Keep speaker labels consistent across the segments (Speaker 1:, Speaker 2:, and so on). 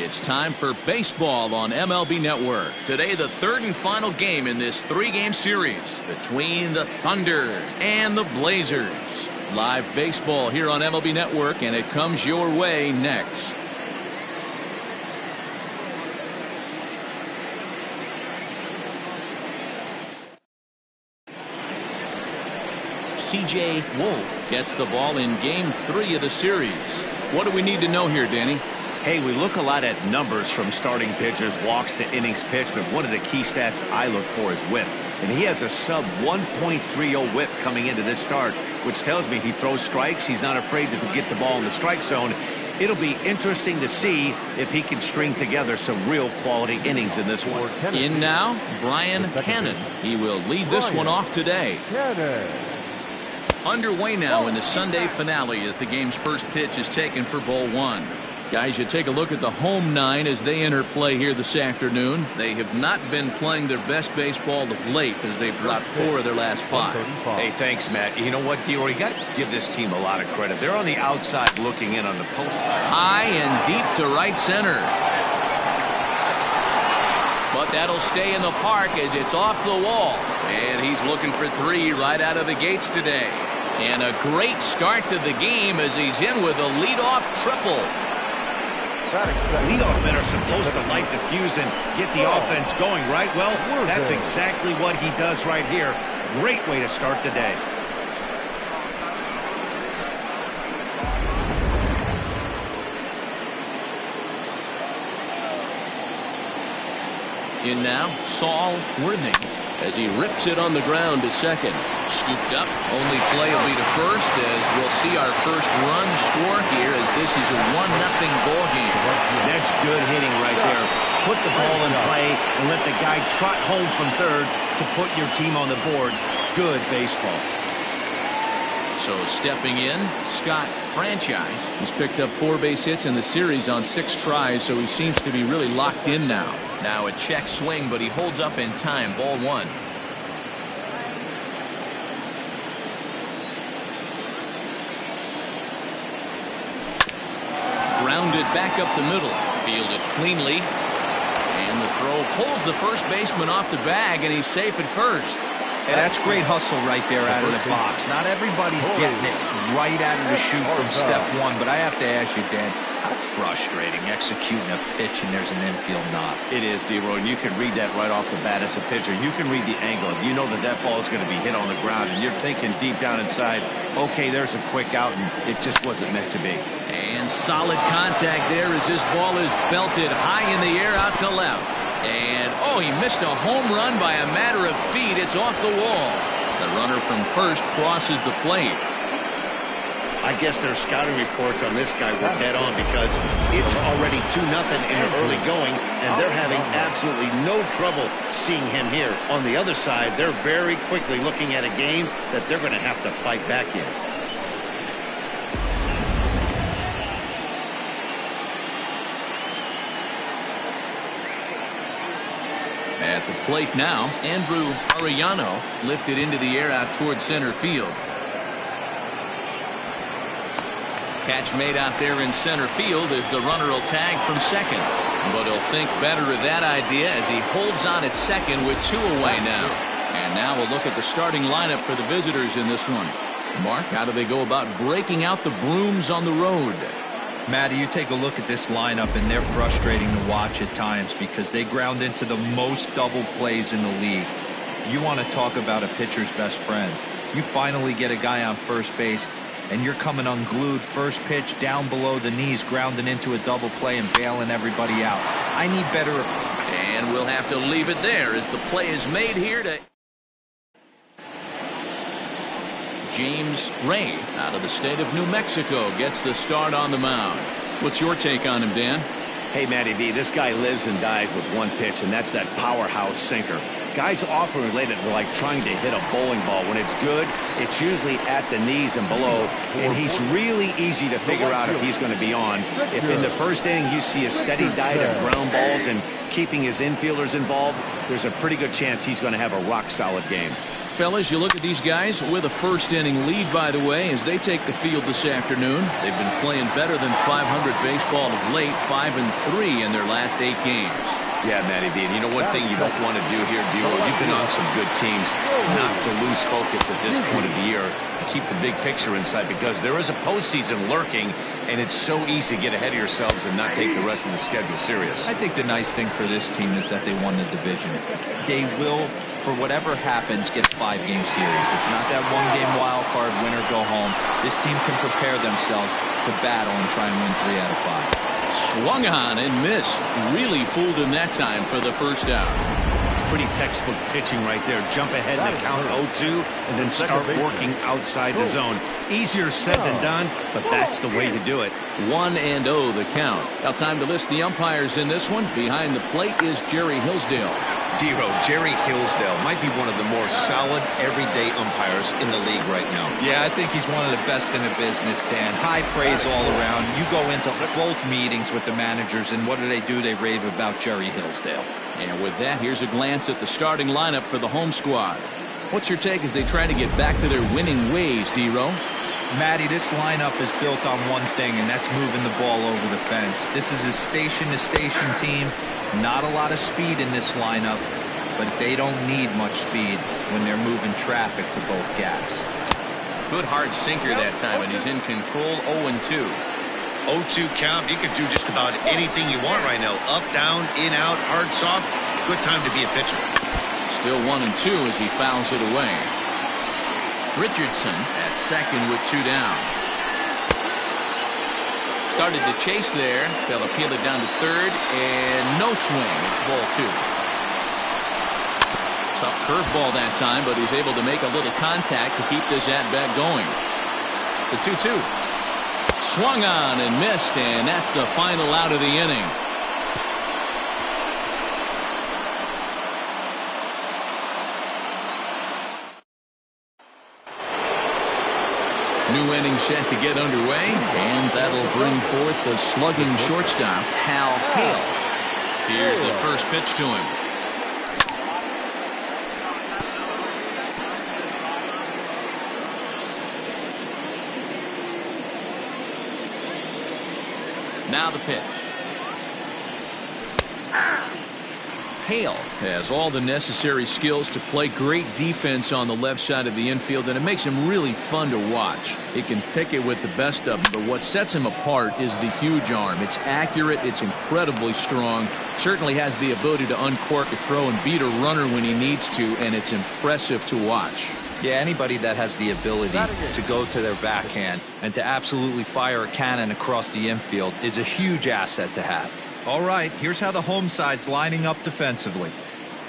Speaker 1: It's time for baseball on MLB Network. Today, the third and final game in this three-game series between the Thunder and the Blazers. Live baseball here on MLB Network, and it comes your way next. C.J. Wolf gets the ball in Game 3 of the series. What do we need to know here, Danny?
Speaker 2: Hey, we look a lot at numbers from starting pitchers, walks to innings pitched, but one of the key stats I look for is whip. And he has a sub 1.30 whip coming into this start, which tells me he throws strikes. He's not afraid to get the ball in the strike zone. It'll be interesting to see if he can string together some real quality innings in this one.
Speaker 1: In now, Brian Cannon. He will lead this one off today. Underway now in the Sunday finale as the game's first pitch is taken for ball one. Guys, you take a look at the home nine as they enter play here this afternoon. They have not been playing their best baseball of late as they've dropped 4 of their last 5.
Speaker 2: Hey, thanks, Matt. You know what, Dior? You got to give this team a lot of credit. They're on the outside looking in on the post.
Speaker 1: High and deep to right center. But that'll stay in the park as it's off the wall. And he's looking for 3 right out of the gates today. And a great start to the game as he's in with a leadoff triple.
Speaker 2: Leadoff men are supposed to light the fuse and get the offense going, right? Well, that's exactly what he does right here. Great way to start the day.
Speaker 1: In now, Saul Worthing as he rips it on the ground to second. Scooped up. Only play will be to first as we'll see our first run score here as this is a 1-0 ball game.
Speaker 2: That's good hitting right there. Put the ball in play and let the guy trot home from third to put your team on the board. Good baseball.
Speaker 1: So stepping in, Scott Franchise. He's picked up 4 base hits in the series on 6 tries, so he seems to be really locked in now. Now a check swing, but he holds up in time. Ball 1. Grounded back up the middle. Fielded cleanly. And the throw pulls the first baseman off the bag, and he's safe at first.
Speaker 3: And that's great hustle right there out of the box. Not everybody's getting it right out of the chute from step 1, but I have to ask you, Dan, how frustrating executing a pitch and there's an infield knock.
Speaker 2: It is, D-Roy, and you can read that right off the bat as a pitcher. You can read the angle. You know that that ball is going to be hit on the ground, and you're thinking deep down inside, okay, there's a quick out, and it just wasn't meant to be.
Speaker 1: And solid contact there as this ball is belted high in the air out to left. And, oh, he missed a home run by a matter of feet. It's off the wall. The runner from first crosses the plate.
Speaker 2: I guess their scouting reports on this guy were dead on because it's already 2-0 in the early going, and they're having absolutely no trouble seeing him here. On the other side, they're very quickly looking at a game that they're going to have to fight back in.
Speaker 1: At the plate now, Andrew Arellano lifted into the air out towards center field. Catch made out there in center field as the runner will tag from second. But he'll think better of that idea as he holds on at second with 2 away now. And now we'll look at the starting lineup for the visitors in this one. Mark, how do they go about breaking out the brooms on the road?
Speaker 3: Matty, you take a look at this lineup, and they're frustrating to watch at times because they ground into the most double plays in the league. You want to talk about a pitcher's best friend. You finally get a guy on first base, and you're coming unglued first pitch down below the knees, grounding into a double play and bailing everybody out. I need better.
Speaker 1: And we'll have to leave it there as the play is made here to James Ray out of the state of New Mexico gets the start on the mound. What's your take on him, Dan?
Speaker 2: Hey, Matty V, this guy lives and dies with one pitch, and that's that powerhouse sinker. Guys often relate it to like trying to hit a bowling ball. When it's good, it's usually at the knees and below, and he's really easy to figure out if he's going to be on. If in the first inning you see a steady diet of ground balls and keeping his infielders involved, there's a pretty good chance he's going to have a rock-solid game.
Speaker 1: Fellas, you look at these guys with a first-inning lead, by the way, as they take the field this afternoon. They've been playing better than .500 baseball of late, 5-3 in their last 8 games.
Speaker 2: Yeah, Matty D. And you know one thing you don't want to do here, D-Roll? You've been on some good teams. Not to lose focus at this point of the year. To keep the big picture in sight, because there is a postseason lurking, and it's so easy to get ahead of yourselves and not take the rest of the schedule serious.
Speaker 3: I think the nice thing for this team is that they won the division. They will, for whatever happens, get a 5-game series. It's not that one-game wild card, win or go home. This team can prepare themselves to battle and try and win 3 out of 5.
Speaker 1: Swung on and missed. Really fooled him that time for the first out.
Speaker 2: Pretty textbook pitching right there. Jump ahead in the count 0-2 and then start working outside the zone. Easier said than done, but that's the way to do it.
Speaker 1: 1-0 the count. Now time to list the umpires in this one. Behind the plate is Jerry Hillsdale.
Speaker 2: D-Row, Jerry Hillsdale might be one of the more solid everyday umpires in the league right now.
Speaker 3: Yeah, I think he's one of the best in the business, Dan. High praise all around. You go into both meetings with the managers, and what do? They rave about Jerry Hillsdale.
Speaker 1: And with that, here's a glance at the starting lineup for the home squad. What's your take as they try to get back to their winning ways, D-Row?
Speaker 3: Matty, this lineup is built on one thing, and that's moving the ball over the fence. This is a station-to-station team. Not a lot of speed in this lineup, but they don't need much speed when they're moving traffic to both gaps.
Speaker 1: Good hard sinker that time, and he's in control. 0-2.
Speaker 2: 0-2 count. You could do just about anything you want right now. Up, down, in, out, hard, soft. Good time to be a pitcher.
Speaker 1: Still 1-2 as he fouls it away. Richardson at second with 2 down. Started to chase there. They'll appeal it down to third, and no swing. It's ball 2. Tough curveball that time, but he's able to make a little contact to keep this at-bat going. The 2-2. Swung on and missed, and that's the final out of the inning. New inning set to get underway, and that'll bring forth the slugging shortstop, Hal Hale. Here's the first pitch to him. Now the pitch. Hale has all the necessary skills to play great defense on the left side of the infield, and it makes him really fun to watch. He can pick it with the best of them, but what sets him apart is the huge arm. It's accurate, it's incredibly strong, certainly has the ability to uncork a throw and beat a runner when he needs to, and it's impressive to watch.
Speaker 3: Yeah, anybody that has the ability to go to their backhand and to absolutely fire a cannon across the infield is a huge asset to have. All right, here's how the home side's lining up defensively.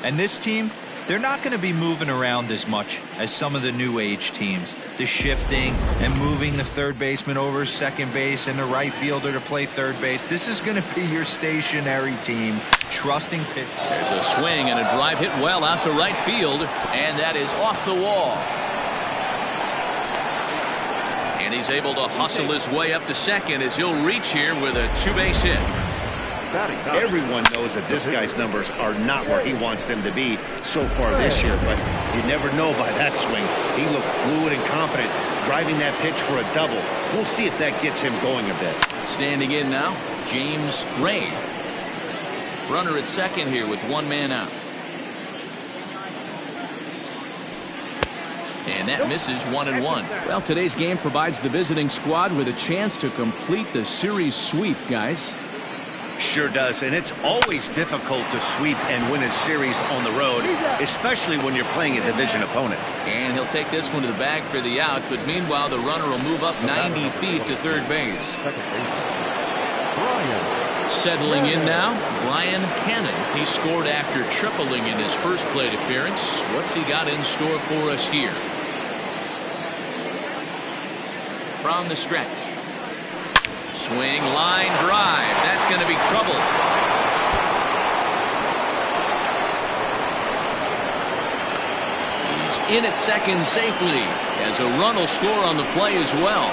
Speaker 3: And this team, they're not going to be moving around as much as some of the new age teams. The shifting and moving the third baseman over second base and the right fielder to play third base. This is going to be your stationary team, trusting pitch.
Speaker 1: There's a swing and a drive hit well out to right field, and that is off the wall. And he's able to hustle his way up to second as he'll reach here with a 2-base hit.
Speaker 2: Everyone knows that this guy's numbers are not where he wants them to be so far this year, but you never know by that swing. He looked fluid and confident, driving that pitch for a double. We'll see if that gets him going a bit.
Speaker 1: Standing in now, James Ray. Runner at second here with 1 man out. And that misses 1-1. Well, today's game provides the visiting squad with a chance to complete the series sweep, guys.
Speaker 2: Sure does, and it's always difficult to sweep and win a series on the road, especially when you're playing a division opponent.
Speaker 1: And he'll take this one to the bag for the out, but meanwhile the runner will move up 90 feet to third base. Settling in now, Brian Cannon. He scored after tripling in his first plate appearance. What's he got in store for us here? From the stretch. Swing, line, drive. That's going to be trouble. He's in at second safely as a run will score on the play as well.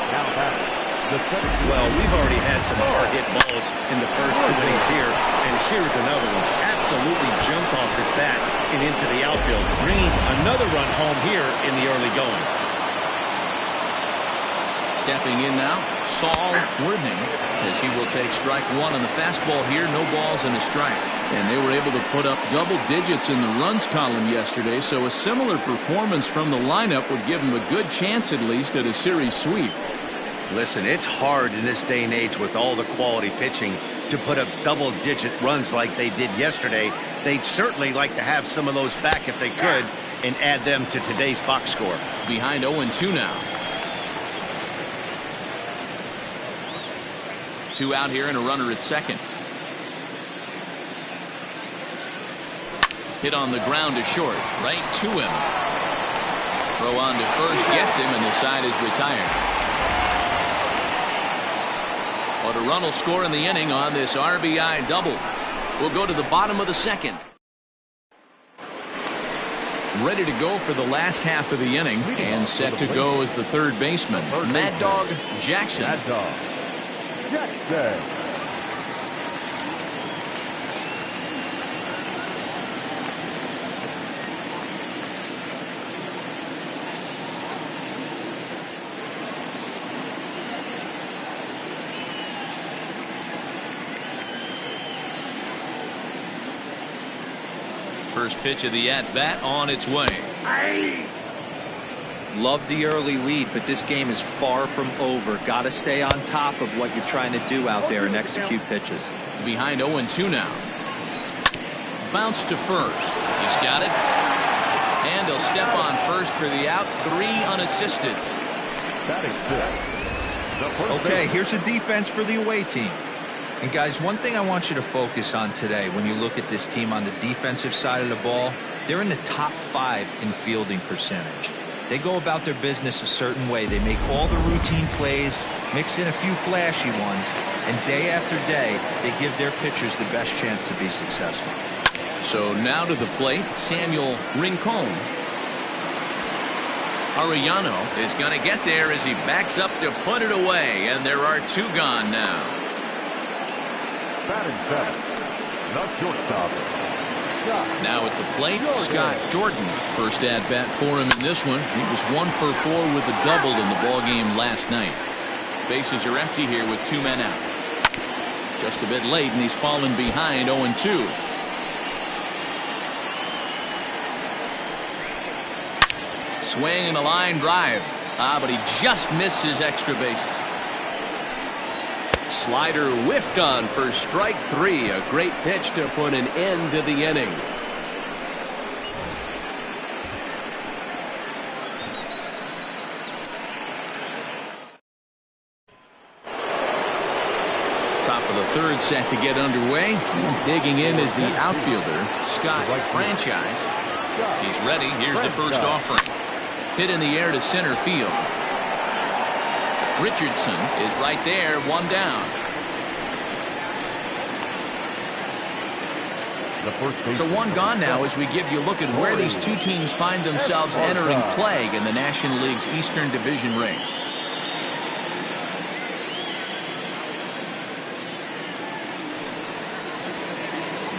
Speaker 2: Well, we've already had some hard-hit balls in the first 2 innings here, and here's another one. Absolutely jumped off his bat and into the outfield, bringing another run home here in the early going.
Speaker 1: Stepping in now, Saul Worthing, as he will take strike one on the fastball here. No balls and a strike. And they were able to put up double digits in the runs column yesterday, so a similar performance from the lineup would give them a good chance at least at a series sweep.
Speaker 2: Listen, it's hard in this day and age with all the quality pitching to put up double-digit runs like they did yesterday. They'd certainly like to have some of those back if they could and add them to today's box score.
Speaker 1: Behind 0-2 now. 2 out here and a runner at second. Hit on the ground to short, right to him. Throw on to first, gets him, and the side is retired. But a run will score in the inning on this RBI double. We'll go to the bottom of the second. Ready to go for the last half of the inning, and set to go as the third baseman, Mad Dog Jackson.
Speaker 4: Jackson.
Speaker 1: First pitch of the at-bat on its way.
Speaker 3: Love the early lead, but this game is far from over. Got to stay on top of what you're trying to do out there and execute pitches.
Speaker 1: Behind 0-2 now. Bounce to first. He's got it. And he'll step on first for the out. 3 unassisted.
Speaker 3: Okay, here's a defense for the away team. And guys, one thing I want you to focus on today when you look at this team on the defensive side of the ball, they're in the top 5 in fielding percentage. They go about their business a certain way. They make all the routine plays, mix in a few flashy ones, and day after day, they give their pitchers the best chance to be successful.
Speaker 1: So now to the plate, Samuel Rincon. Arellano is going to get there as he backs up to put it away, and there are 2 gone now.
Speaker 4: Batting 7, the shortstop.
Speaker 1: Now at the plate, Scott Jordan. First at bat for him in this one. He was 1 for 4 with a double in the ball game last night. Bases are empty here with 2 men out. Just a bit late, and he's fallen behind 0-2. Swing and a line drive. But he just missed his extra bases. Slider whiffed on for strike 3. A great pitch to put an end to the inning. Top of the third set to get underway. And digging in is the outfielder, Scott Franchise. He's ready. Here's the first offering. Hit in the air to center field. Richardson is right there, 1 down. So 1 gone now as we give you a look at where these 2 teams find themselves entering play in the National League's Eastern Division race.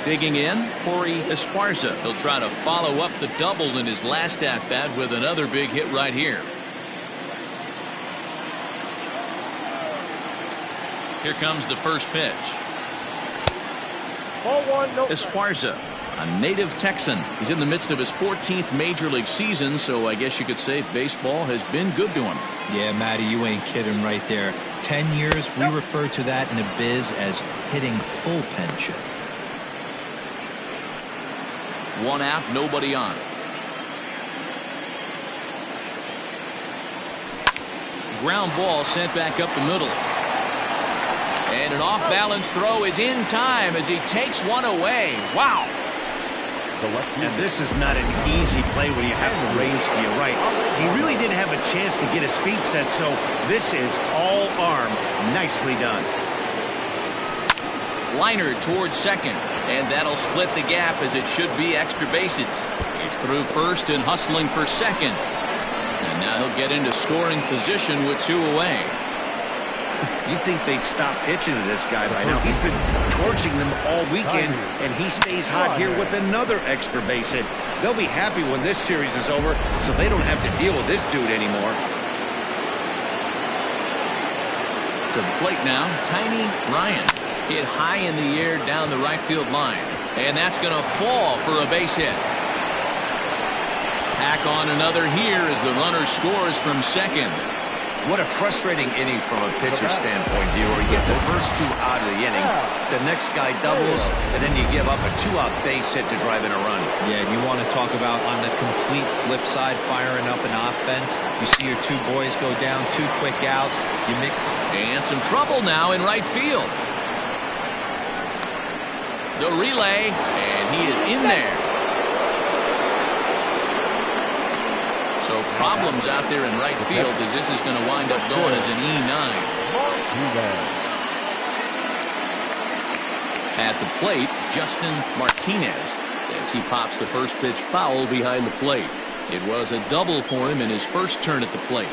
Speaker 1: Digging in, Corey Esparza. He'll try to follow up the double in his last at-bat with another big hit right here. Here comes the first pitch. Esparza, a native Texan. He's in the midst of his 14th Major League season, so I guess you could say baseball has been good to him.
Speaker 3: Yeah, Matty, you ain't kidding right there. 10 years, we refer to that in the biz as hitting full pen chip.
Speaker 1: 1 out, nobody on. Ground ball sent back up the middle. And an off-balance throw is in time as he takes one away. Wow.
Speaker 2: And this is not an easy play when you have the range to your right. He really didn't have a chance to get his feet set, so this is all arm. Nicely done.
Speaker 1: Liner towards second, and that'll split the gap as it should be extra bases. He's through first and hustling for second. And now he'll get into scoring position with 2 away.
Speaker 2: You'd think they'd stop pitching to this guy by now. He's been torching them all weekend, and he stays hot here with another extra base hit. They'll be happy when this series is over, so they don't have to deal with this dude anymore.
Speaker 1: To the plate now, Tiny Ryan. Hit high in the air down the right field line. And that's going to fall for a base hit. Tack on another here as the runner scores from second.
Speaker 2: What a frustrating inning from a pitcher's standpoint, Dior. You get the first two out of the inning, the next guy doubles, and then you give up a two-out base hit to drive in a run.
Speaker 3: Yeah, and you want to talk about on the complete flip side, firing up an offense. You see your two boys go down, 2 quick outs. You mix it.
Speaker 1: And some trouble now in right field. The relay, and he is in there. So problems out there in right field as this is going to wind up going as an E9. At the plate, Justin Martinez as he pops the first pitch foul behind the plate. It was a double for him in his first turn at the plate.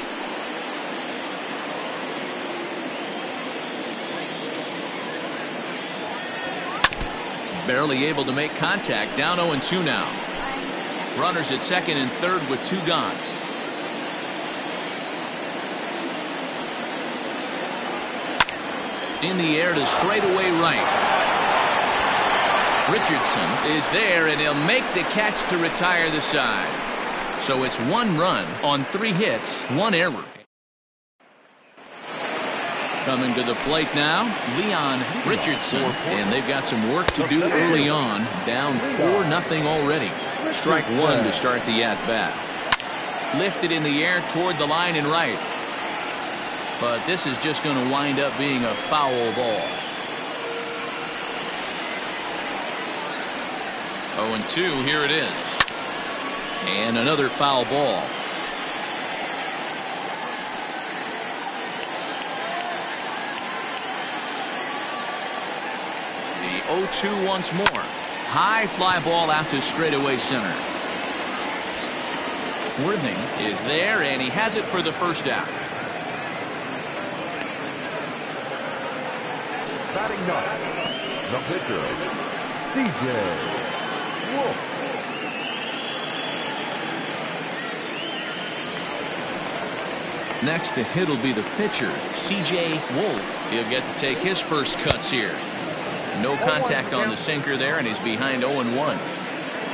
Speaker 1: Barely able to make contact. Down 0-2 now. Runners at second and third with 2 gone. In the air to straightaway right. Richardson is there, and he'll make the catch to retire the side. So it's 1 run on 3 hits, 1 error. Coming to the plate now, Leon Richardson, and they've got some work to do early on. Down 4-0 already. Strike 1 to start the at-bat. Lifted in the air toward the line and right. But this is just going to wind up being a foul ball. 0-2, here it is. And another foul ball. The 0-2 once more. High fly ball out to straightaway center. Worthing is there, and he has it for the first out.
Speaker 4: Batting ninth, the pitcher, C.J. Wolf.
Speaker 1: Next to hit will be the pitcher, C.J. Wolf. He'll get to take his first cuts here. No contact on the sinker there, and he's behind 0-1.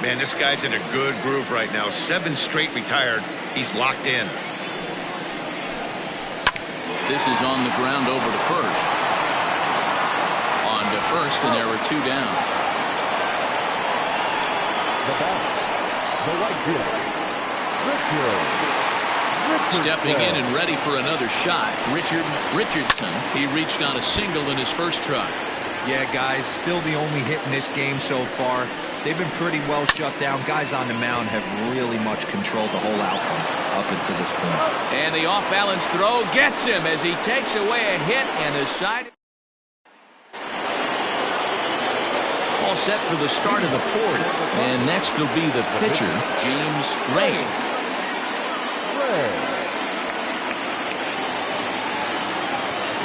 Speaker 2: Man, this guy's in a good groove right now. 7 straight retired. He's locked in.
Speaker 1: This is on the ground over to first. On to first, and there were 2 down.
Speaker 4: The batter, the right fielder, Richardson.
Speaker 1: Stepping in and ready for another shot, Richardson. He reached on a single in his first try.
Speaker 3: Yeah, guys, still the only hit in this game so far. They've been pretty well shut down. Guys on the mound have really much controlled the whole outcome up until this point.
Speaker 1: And the off-balance throw gets him as he takes away a hit, and the side. All set for the start of the 4th. And next will be the pitcher, James Ray.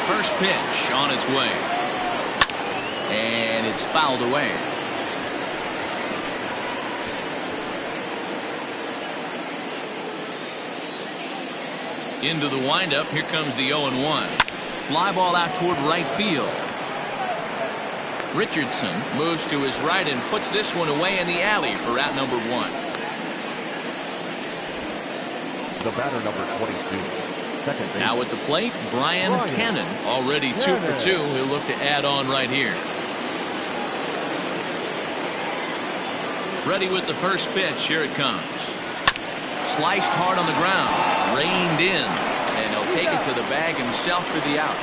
Speaker 1: First pitch on its way. And it's fouled away. Into the windup. Here comes the 0-1. Fly ball out toward right field. Richardson moves to his right and puts this one away in the alley for out number 1.
Speaker 4: The batter, number 22. Second base.
Speaker 1: Now at the plate, Brian Cannon, already 2 for 2. He'll look to add on right here. Ready with the first pitch. Here it comes. Sliced hard on the ground. Reined in. And he'll take it to the bag himself for the out.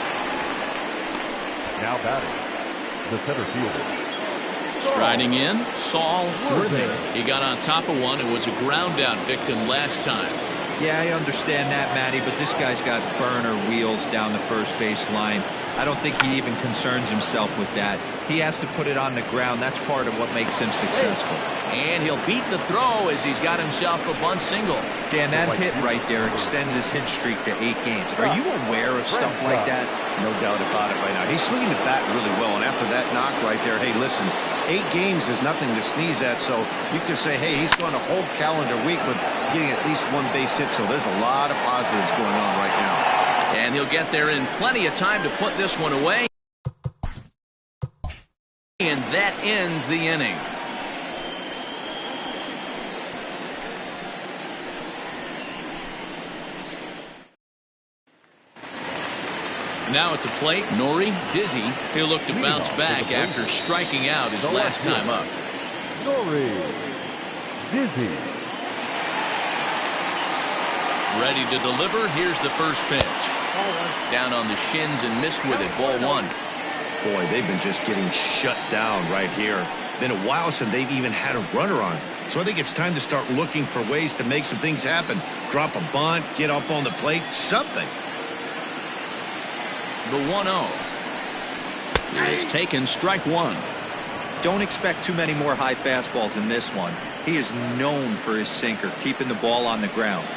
Speaker 4: Now batting, the center fielder.
Speaker 1: Striding in, Saul Worthing. He got on top of one and was a ground out victim last time.
Speaker 3: Yeah, I understand that, Matty, but this guy's got burner wheels down the first base line. I don't think he even concerns himself with that. He has to put it on the ground. That's part of what makes him successful.
Speaker 1: And he'll beat the throw as he's got himself a bunt single.
Speaker 3: Dan, that hit right there extends his hit streak to 8 games. Are you aware of stuff like that?
Speaker 2: No doubt about it right now. He's swinging the bat really well, and after that knock right there, hey, listen, 8 games is nothing to sneeze at, so you can say, hey, he's gone a whole calendar week with getting at least 1 base hit, so there's a lot of positives going on right now.
Speaker 1: And he'll get there in plenty of time to put this one away. And that ends the inning. Now at the plate, Nori Dizzy. He'll look to bounce back after striking out his last time up.
Speaker 4: Nori Dizzy.
Speaker 1: Ready to deliver. Here's the first pitch. Down on the shins and missed with it. Ball 1.
Speaker 2: Boy, they've been just getting shut down right here. Been a while since they've even had a runner on. So I think it's time to start looking for ways to make some things happen. Drop a bunt, get up on the plate, something.
Speaker 1: The 1-0 is taken, strike 1.
Speaker 3: Don't expect too many more high fastballs in this one. He is known for his sinker, keeping the ball on the ground.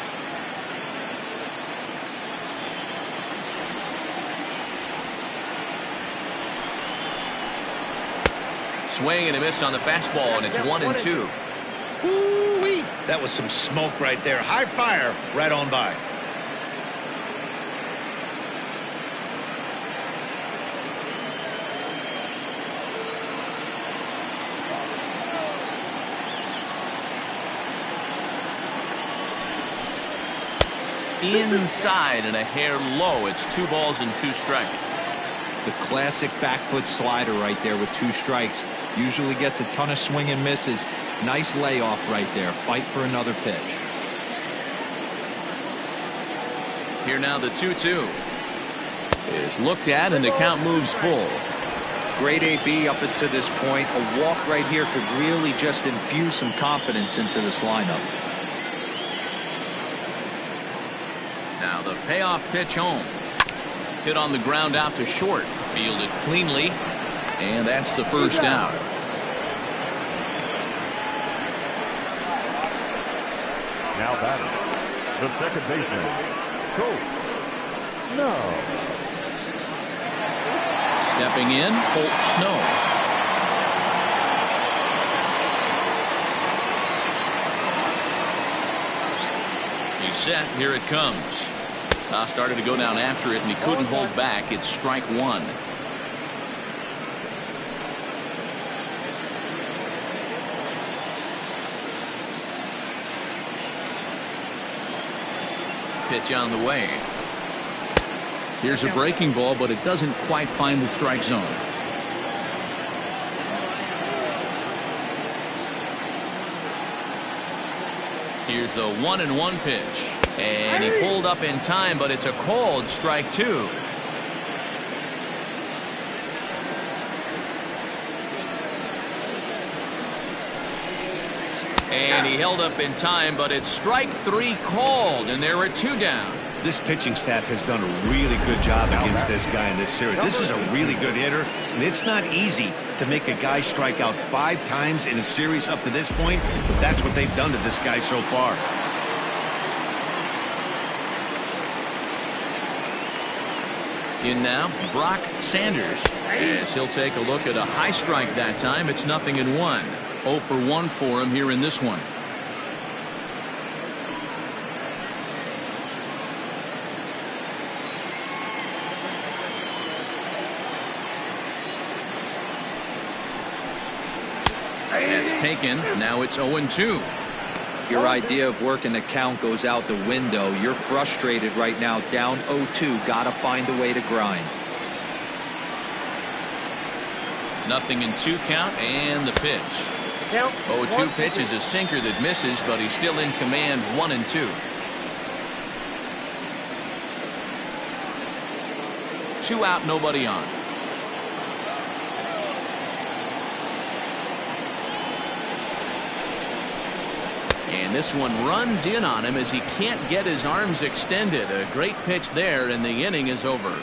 Speaker 1: Swing and a miss on the fastball, and it's 1-2.
Speaker 2: Woo-wee! That was some smoke right there. High fire right on by.
Speaker 1: Inside and a hair low. It's 2 balls and 2 strikes.
Speaker 3: The classic back foot slider right there with 2 strikes. Usually gets a ton of swing and misses. Nice layoff right there. Fight for another pitch.
Speaker 1: Here now the 2-2 is looked at and the count moves full.
Speaker 3: Great AB up until this point. A walk right here could really just infuse some confidence into this lineup.
Speaker 1: Now the payoff pitch home. Hit on the ground out to short. Fielded cleanly. And that's the first out.
Speaker 4: Now batting, the second baseman, Colt Snow.
Speaker 1: Stepping in, Colt Snow. He's set. Here it comes. Started to go down after it, and he couldn't hold back. It's strike 1. Pitch on the way. Here's a breaking ball, but it doesn't quite find the strike zone. Here's the 1-1 pitch. And he pulled up in time, but it's a called strike 2. And he held up in time, but it's strike 3 called, and there are 2 down.
Speaker 2: This pitching staff has done a really good job against this guy in this series. This is a really good hitter, and it's not easy to make a guy strike out 5 times in a series up to this point, but that's what they've done to this guy so far.
Speaker 1: In now, Brock Sanders, as he'll take a look at a high strike that time. It's 0-1. 0 for 1 for him here in this one. That's taken. Now it's 0-2.
Speaker 3: Your idea of working the count goes out the window. You're frustrated right now, down 0-2. Gotta find a way to grind.
Speaker 1: 0-2 count, and the pitch. 0-2 pitch is a sinker that misses, but he's still in command. 1-2. 2 out, nobody on. And this one runs in on him as he can't get his arms extended. A great pitch there, and the inning is over.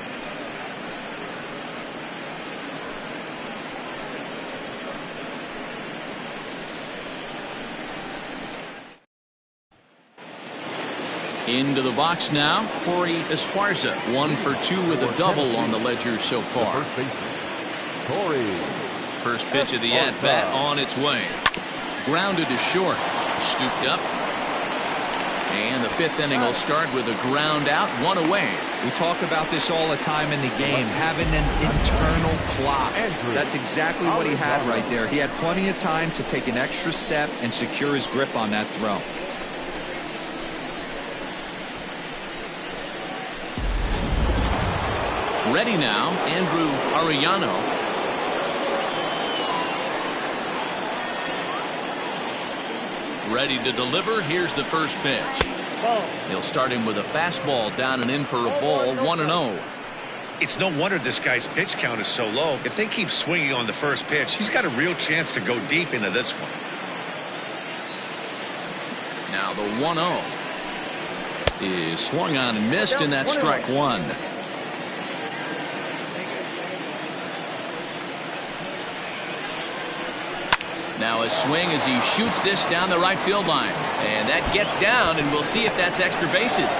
Speaker 1: Into the box now, Corey Esparza, 1 for 2 with a double on the ledger so far.
Speaker 4: First baseman, Corey.
Speaker 1: First pitch of the at-bat on its way. Grounded to short. Scooped up. And the 5th inning will start with a ground out, 1 away.
Speaker 3: We talk about this all the time in the game, having an internal clock. That's exactly what he had right there. He had plenty of time to take an extra step and secure his grip on that throw.
Speaker 1: Ready now, Andrew Arellano. Ready to deliver. Here's the first pitch. He'll start him with a fastball down and in for a ball, 1-0.
Speaker 2: It's no wonder this guy's pitch count is so low. If they keep swinging on the first pitch, he's got a real chance to go deep into this one.
Speaker 1: Now the 1-0 is swung on and missed, and that's strike 1. Now a swing as he shoots this down the right field line. And that gets down, and we'll see if that's extra bases.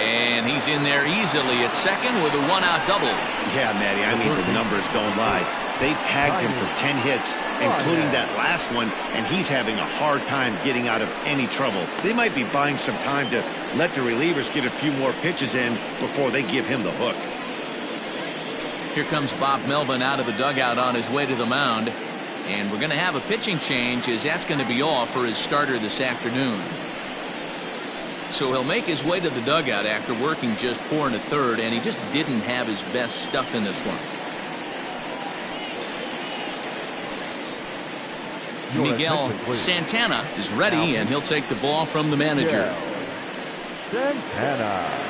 Speaker 1: And he's in there easily at second with a 1-out double.
Speaker 2: Yeah, Matty, I mean, the numbers don't lie. They've tagged him for 10 hits, including that last one, and he's having a hard time getting out of any trouble. They might be buying some time to let the relievers get a few more pitches in before they give him the hook.
Speaker 1: Here comes Bob Melvin out of the dugout on his way to the mound. And we're going to have a pitching change, as that's going to be off for his starter this afternoon. So he'll make his way to the dugout after working just 4 1/3, and he just didn't have his best stuff in this one. Miguel Santana is ready, and he'll take the ball from the manager.
Speaker 4: Santana.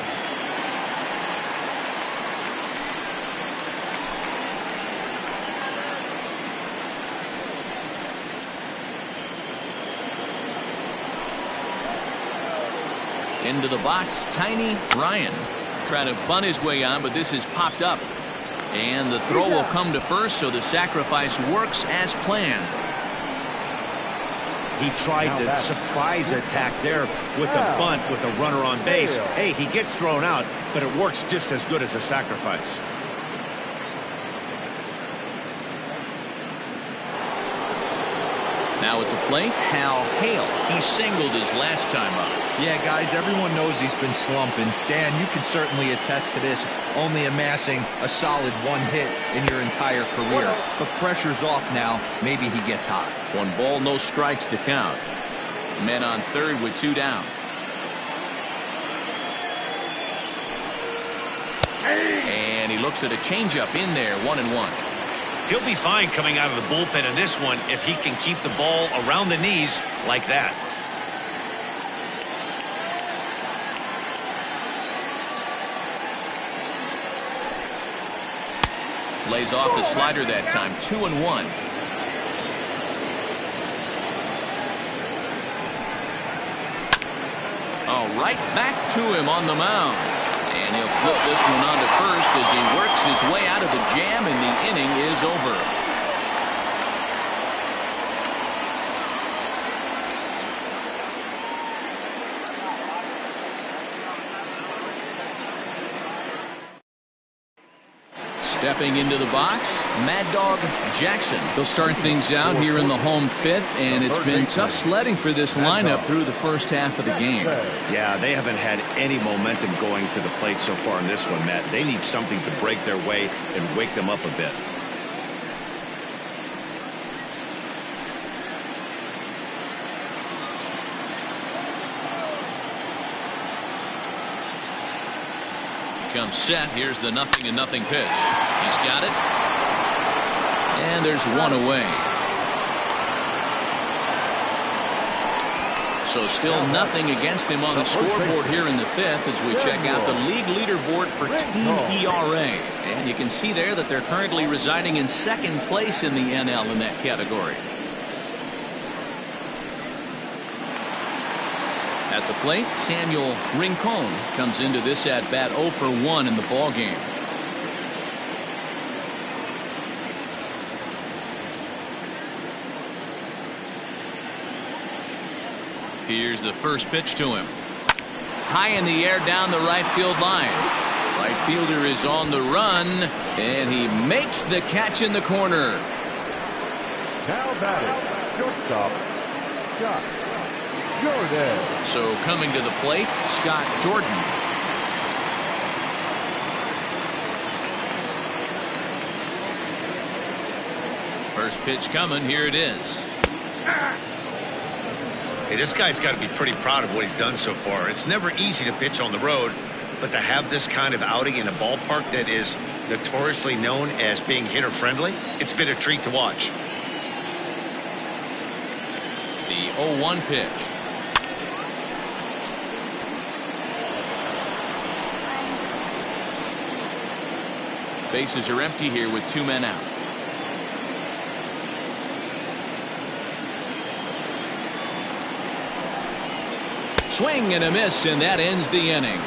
Speaker 1: Into the box, Tiny Ryan. Trying to bunt his way on, but this is popped up. And the throw will come to first, so the sacrifice works as planned.
Speaker 2: He tried the surprise attack there with a bunt with a runner on base. Hey, he gets thrown out, but it works just as good as a sacrifice.
Speaker 1: Now at the plate, Hal Hale. He singled his last time up.
Speaker 3: Yeah, guys, everyone knows he's been slumping. Dan, you can certainly attest to this, only amassing a solid 1 hit in your entire career. But pressure's off now. Maybe he gets hot.
Speaker 1: 1 ball, no strikes to count. Men on third with 2 down. And he looks at a changeup in there, 1-1.
Speaker 2: He'll be fine coming out of the bullpen in this one if he can keep the ball around the knees like that.
Speaker 1: Lays off the slider that time, 2-1. All right, back to him on the mound. And he'll flip this one on to first as he works his way out of the jam, and the inning is over. Stepping into the box, Mad Dog Jackson. They'll start things out here in the home 5th, and it's been tough sledding for this lineup through the first half of the game.
Speaker 2: Yeah, they haven't had any momentum going to the plate so far in this one, Matt. They need something to break their way and wake them up a bit.
Speaker 1: Comes set. Here's the 0-0 pitch. He's got it. And there's 1 away. So still nothing against him on the scoreboard here in the 5th as we check out the league leaderboard for team ERA. And you can see there that they're currently residing in 2nd place in the NL in that category. At the plate, Samuel Rincon comes into this at-bat 0 for 1 in the ballgame. Here's the first pitch to him. High in the air down the right field line. Right fielder is on the run, and he makes the catch in the corner.
Speaker 4: Now batting, shortstop, Scott Jordan.
Speaker 1: So coming to the plate, Scott Jordan. First pitch coming. Here it is.
Speaker 2: Hey, this guy's got to be pretty proud of what he's done so far. It's never easy to pitch on the road, but to have this kind of outing in a ballpark that is notoriously known as being hitter-friendly, it's been a treat to watch.
Speaker 1: The 0-1 pitch. Bases are empty here with 2 men out. Swing and a miss, and that ends the inning.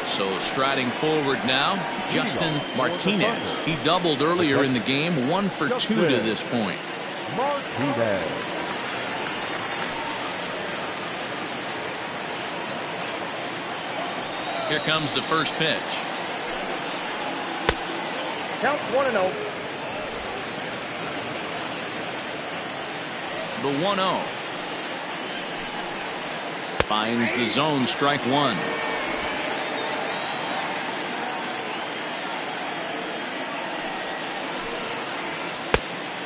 Speaker 1: So striding forward now, Justin Martinez. He doubled earlier in the game, 1 for 2 to this point.
Speaker 4: Martinez.
Speaker 1: Here comes the first pitch.
Speaker 4: Count 1-0.
Speaker 1: The 1-0. Finds the zone, strike 1.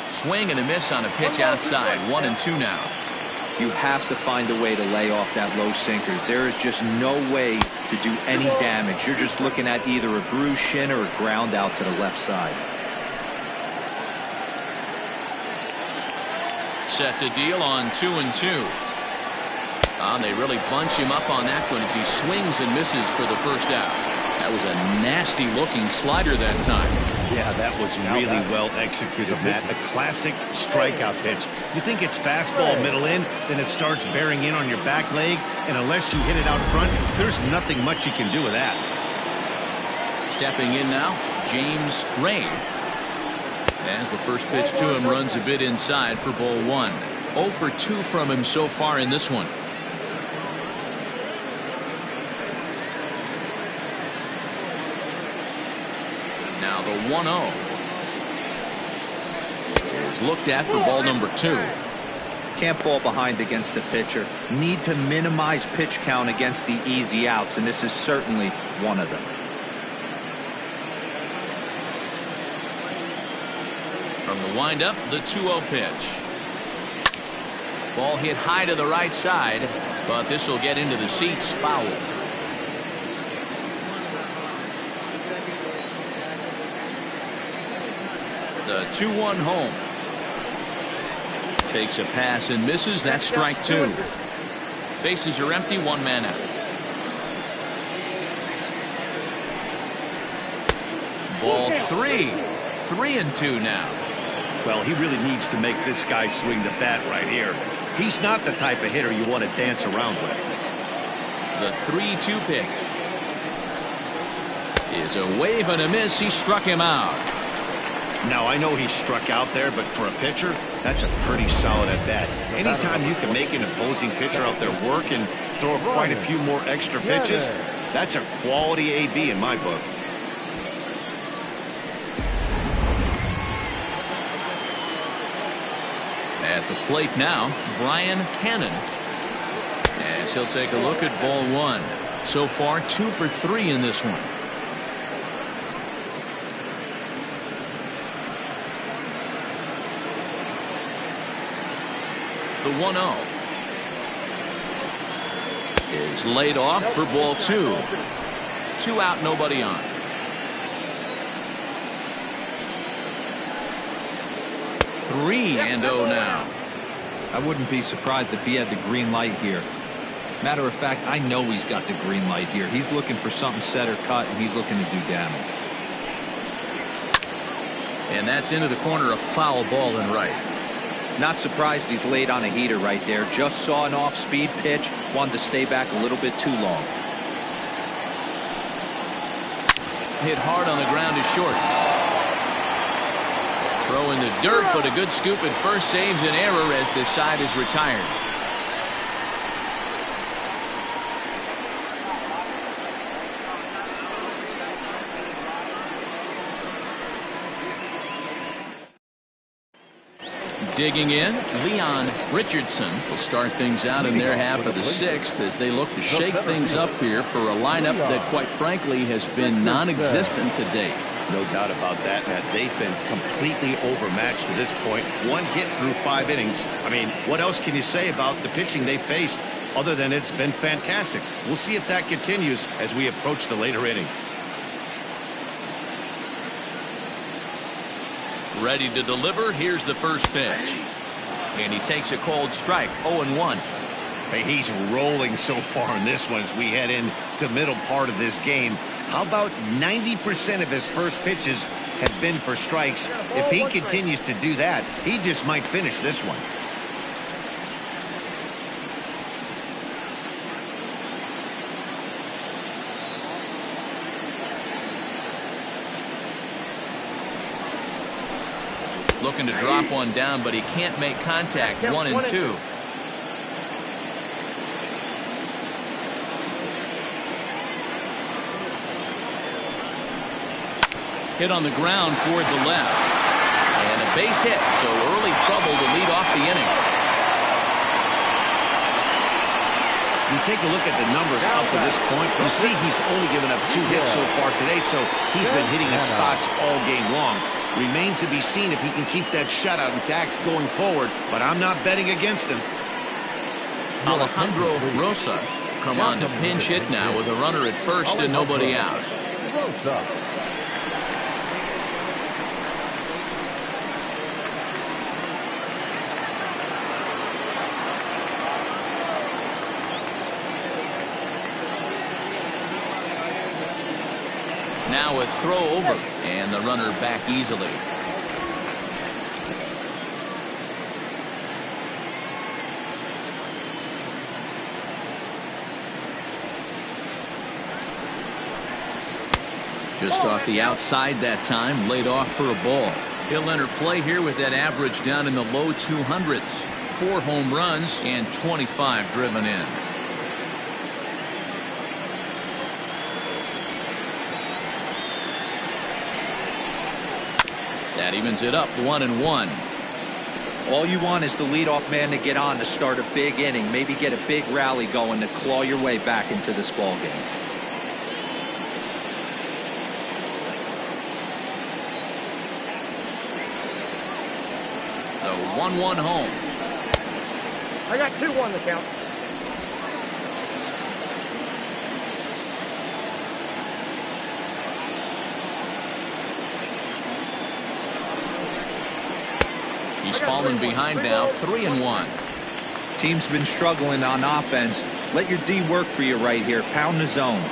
Speaker 1: Swing and a miss on a pitch outside. 1-2 now.
Speaker 3: You have to find a way to lay off that low sinker. There is just no way to do any damage. You're just looking at either a bruised shin or a ground out to the left side.
Speaker 1: Set to deal on 2-2. They really bunch him up on that one as he swings and misses for the first out. That was a nasty looking slider that time.
Speaker 2: Yeah, that was really well executed, Matt. The classic strikeout pitch. You think it's fastball middle in, then it starts bearing in on your back leg, and unless you hit it out front, there's nothing much you can do with that.
Speaker 1: Stepping in now, James Ray. As the first pitch to him runs a bit inside for ball 1. 0 for 2 from him so far in this one. Now the 1-0 is looked at for ball number 2.
Speaker 3: Can't fall behind against the pitcher. Need to minimize pitch count against the easy outs, and this is certainly one of them.
Speaker 1: From the windup, the 2-0 pitch. Ball hit high to the right side, but this will get into the seats. Foul. The 2-1 home. Takes a pass and misses. That's strike 2. Bases are empty. 1 man out. Ball 3. 3-2 now.
Speaker 2: Well, he really needs to make this guy swing the bat right here. He's not the type of hitter you want to dance around with.
Speaker 1: The 3-2 pitch is a wave and a miss. He struck him out.
Speaker 2: Now, I know he struck out there, but for a pitcher, that's a pretty solid at bat. Anytime you can make an opposing pitcher out there work and throw quite a few more extra pitches, that's a quality AB in my book.
Speaker 1: At the plate now, Brian Cannon. As he'll take a look at ball 1. So far, 2 for 3 in this one. The 1-0 is laid off for ball 2. 2 out, nobody on. Three and 0 now.
Speaker 3: I wouldn't be surprised if he had the green light here. Matter of fact, I know he's got the green light here. He's looking for something set or cut, and he's looking to do damage.
Speaker 1: And that's into the corner, a foul ball and right.
Speaker 3: Not surprised he's laid on a heater right there. Just saw an off-speed pitch, wanted to stay back a little bit too long.
Speaker 1: Hit hard on the ground is short. Throw in the dirt, but a good scoop at first saves an error as the side is retired. Digging in, Leon Richardson will start things out in their half of the sixth as they look to shake things up here for a lineup that, quite frankly, has been non-existent to date.
Speaker 2: No doubt about that, Matt. They've been completely overmatched to this point. One hit through 5 innings. I mean, what else can you say about the pitching they faced other than it's been fantastic? We'll see if that continues as we approach the later inning.
Speaker 1: Ready to deliver. Here's the first pitch. And he takes a cold strike. 0-1.
Speaker 2: Hey, he's rolling so far in this one as we head into the middle part of this game. How about 90% of his first pitches have been for strikes? If he continues to do that, he just might finish this one.
Speaker 1: Looking to drop one down, but he can't make contact. 1-2. Hit on the ground toward the left. And a base hit, so early trouble to lead off the inning.
Speaker 2: You take a look at the numbers up to this point. You see he's only given up 2 hits so far today, so he's been hitting his spots all game long. Remains to be seen if he can keep that shutout intact going forward, but I'm not betting against him.
Speaker 1: Alejandro Rosas come on to pinch hit now with a runner at first and nobody out. Now a throw over, and the runner back easily. Just off the outside that time, laid off for a ball. He'll enter play here with that average down in the low 200s. 4 home runs and 25 driven in. That evens it up 1-1.
Speaker 3: All you want is the leadoff man to get on to start a big inning, maybe get a big rally going to claw your way back into this ball game.
Speaker 1: The 1-1 home.
Speaker 5: I got 2 on the count.
Speaker 1: He's fallen behind now, 3-1.
Speaker 3: Team's been struggling on offense. Let your D work for you right here. Pound the zone.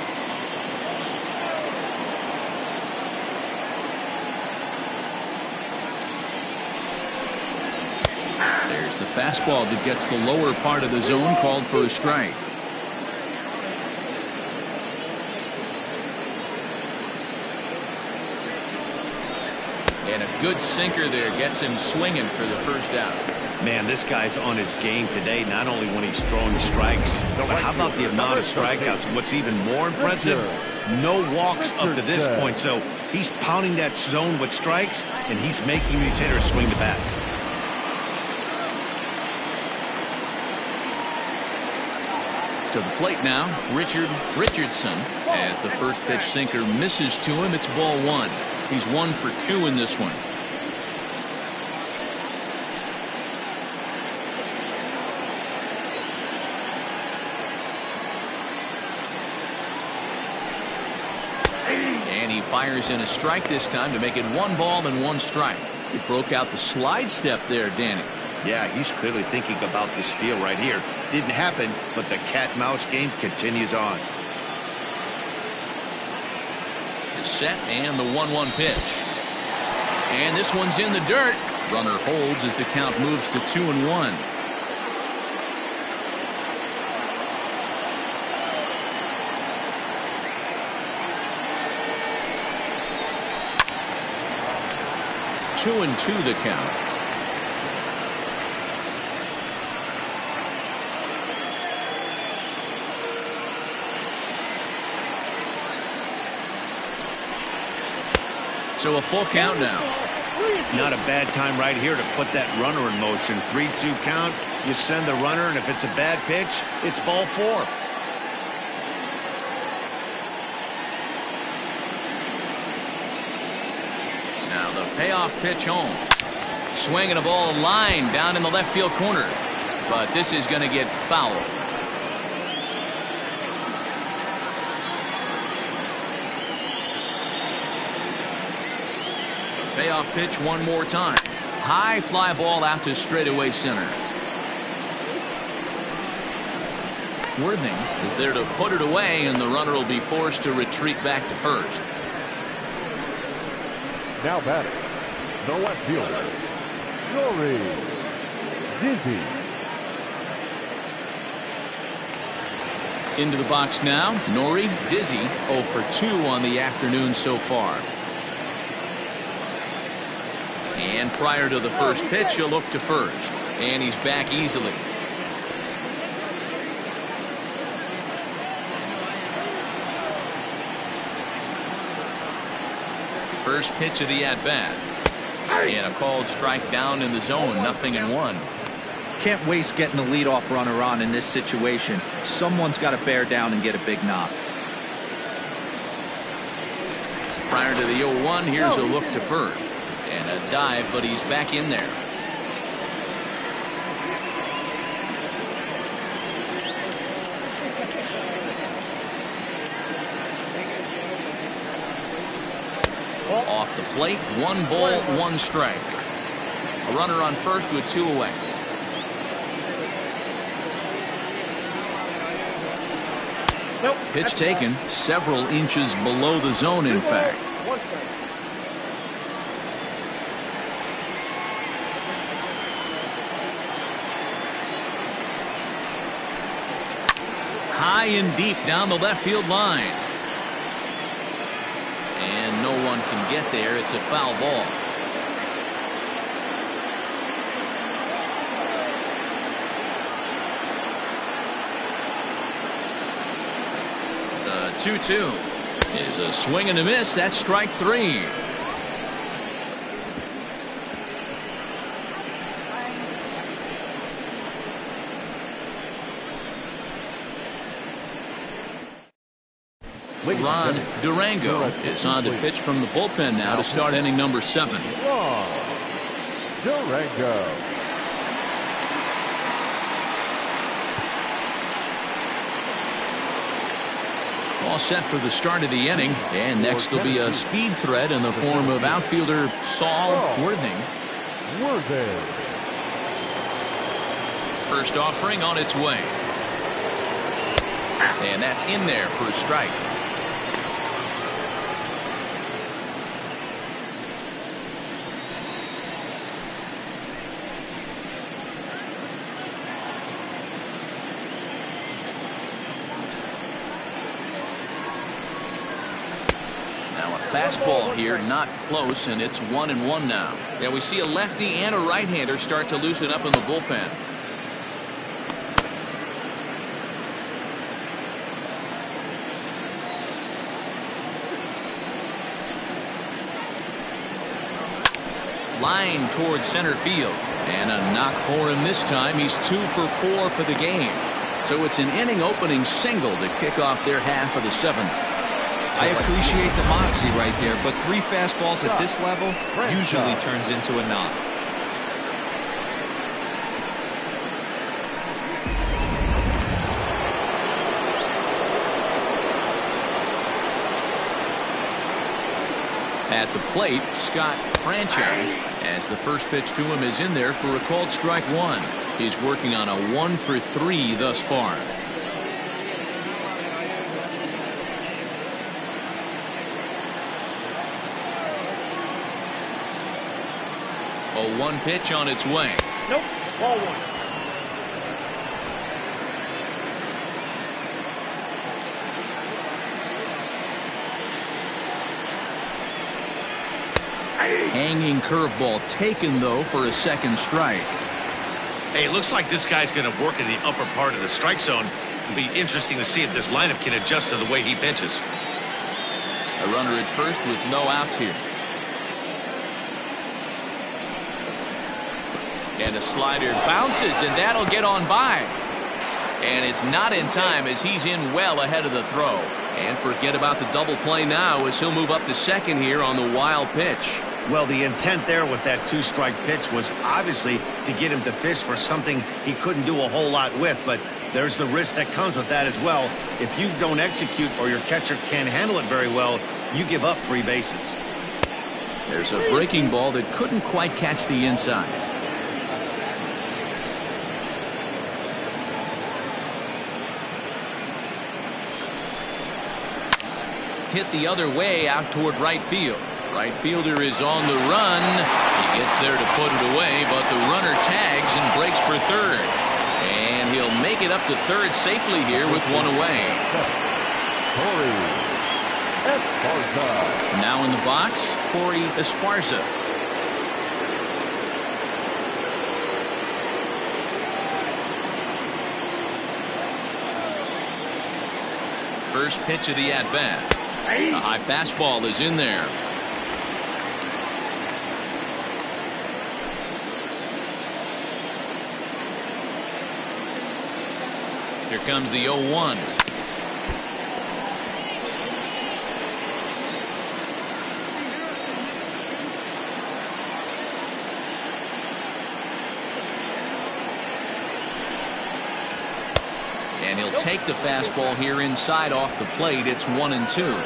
Speaker 1: There's the fastball that gets the lower part of the zone, called for a strike. And a good sinker there gets him swinging for the first out.
Speaker 2: Man, this guy's on his game today, not only when he's throwing strikes, but how about the amount of strikeouts? What's even more impressive, no walks up to this point. So he's pounding that zone with strikes, and he's making these hitters swing the bat.
Speaker 1: To the plate now, Richardson, as the first pitch sinker misses to him. It's ball 1. He's 1 for 2 in this one. And he fires in a strike this time to make it 1 ball and 1 strike. He broke out the slide step there, Danny.
Speaker 2: Yeah, he's clearly thinking about the steal right here. Didn't happen, but the cat-mouse game continues on.
Speaker 1: The set and the 1-1 pitch. And this one's in the dirt. Runner holds as the count moves to 2-1. Two and two the count. So a full count now.
Speaker 2: Not a bad time right here to put that runner in motion. 3-2 count. You send the runner, and if it's a bad pitch, it's ball 4.
Speaker 1: Now the payoff pitch home. Swinging a ball line down in the left field corner. But this is going to get fouled. Payoff pitch one more time. High fly ball out to straightaway center. Worthing is there to put it away, and the runner will be forced to retreat back to first.
Speaker 4: Now batting, the left fielder, Nori Dizzy.
Speaker 1: Into the box now, Nori Dizzy 0 for 2 on the afternoon so far. And prior to the first pitch, he'll look to first. And he's back easily. First pitch of the at-bat. And a called strike down in the zone, 0-1.
Speaker 3: Can't waste getting the leadoff runner on in this situation. Someone's got to bear down and get a big knock.
Speaker 1: Prior to the 0-1, here's a look to first. And a dive, but he's back in there. Off the plate, 1 ball, 1 strike. A runner on first with 2 away. Pitch taken several inches below the zone, in fact. High and deep down the left field line. And no one can get there. It's a foul ball. The 2-2 is a swing and a miss. That's strike 3. Ron Durango is on to pitch from the bullpen now to start inning number 7.
Speaker 4: Ron Durango.
Speaker 1: All set for the start of the inning, and next will be a speed threat in the form of outfielder Saul Worthing. First offering on its way. And that's in there for a strike. Now a fastball here, not close, and it's 1-1 now. Yeah, we see a lefty and a right-hander start to loosen up in the bullpen. Line towards center field, and a knock for him this time. He's 2 for 4 for the game. So it's an inning opening single to kick off their half of the 7th.
Speaker 3: I appreciate the moxie right there, but 3 fastballs at this level usually turns into a knock.
Speaker 1: At the plate, Scott Franchise, as the first pitch to him is in there for a called strike 1. He's working on a 1 for 3 thus far. 0-1 pitch on its way.
Speaker 5: Nope. Ball one.
Speaker 1: Hanging curveball taken, though, for a second strike.
Speaker 2: Hey, it looks like this guy's going to work in the upper part of the strike zone. It'll be interesting to see if this lineup can adjust to the way he pitches.
Speaker 1: A runner at first with no outs here. And a slider bounces, and that'll get on by. And it's not in time as he's in well ahead of the throw. And forget about the double play now as he'll move up to second here on the wild pitch.
Speaker 2: Well, the intent there with that two-strike pitch was obviously to get him to fish for something he couldn't do a whole lot with, but there's the risk that comes with that as well. If you don't execute or your catcher can't handle it very well, you give up 3 bases.
Speaker 1: There's a breaking ball that couldn't quite catch the inside. Hit the other way out toward right field. Right fielder is on the run. He gets there to put it away, but the runner tags and breaks for third. And he'll make it up to third safely here with one away.
Speaker 4: Corey Esparza.
Speaker 1: Now in the box, Corey Esparza. First pitch of the at-bat. A high fastball is in there. Here comes the 0-1. And he'll take the fastball here inside off the plate. It's 1-2.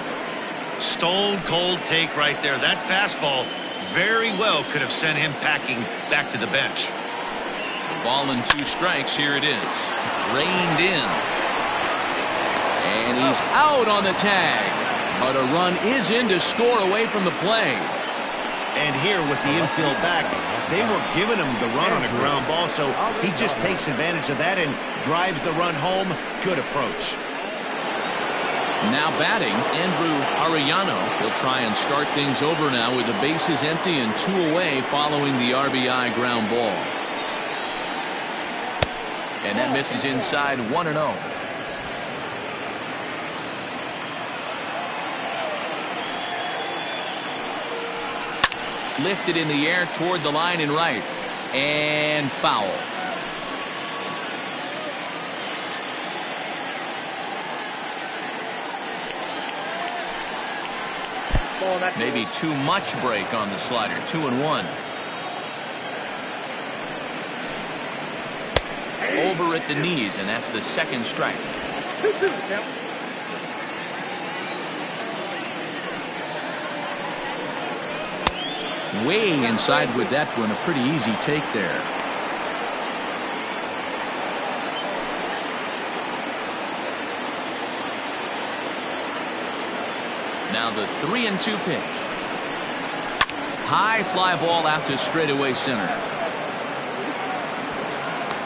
Speaker 2: Stone cold take right there. That fastball very well could have sent him packing back to the bench.
Speaker 1: The ball and 2 strikes. Here it is. Reined in. And he's out on the tag. But a run is in to score away from the play.
Speaker 2: And here with the infield back, they were giving him the run on a ground ball, so he just takes advantage of that and drives the run home. Good approach.
Speaker 1: Now batting, Andrew Arellano. He'll try and start things over now with the bases empty and 2 away following the RBI ground ball. And that misses inside 1-0. Lifted in the air toward the line and right. And foul. Maybe too much break on the slider. 2-1. Over at the knees, and that's the second strike. Way inside with that one. A pretty easy take there. Now the 3-2 pitch. High fly ball out to straightaway center.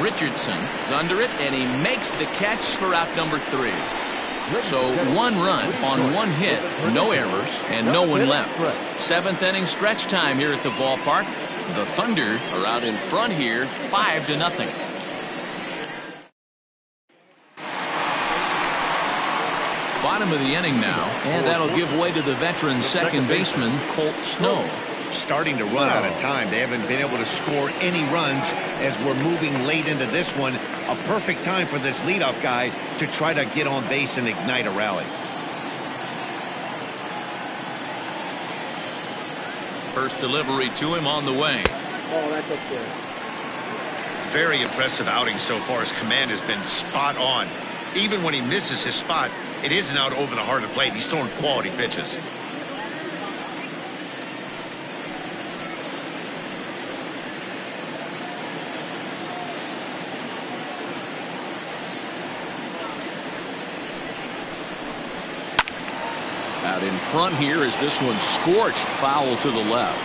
Speaker 1: Richardson is under it, and he makes the catch for out number 3. So 1 run on 1 hit, no errors, and no one left. 7th inning stretch time here at the ballpark. The Thunder are out in front here, 5-0. Bottom of the inning now, and that'll give way to the veteran second baseman, Colt Snow.
Speaker 2: Starting to run out of time. They haven't been able to score any runs as we're moving late into this one. A perfect time for this leadoff guy to try to get on base and ignite a rally.
Speaker 1: First delivery to him on the way.
Speaker 5: Oh, that looks good.
Speaker 2: Very impressive outing so far. His command has been spot on. Even when he misses his spot, it isn't out over the heart of the plate. He's throwing quality pitches.
Speaker 1: Out in front here as this one scorched foul to the left.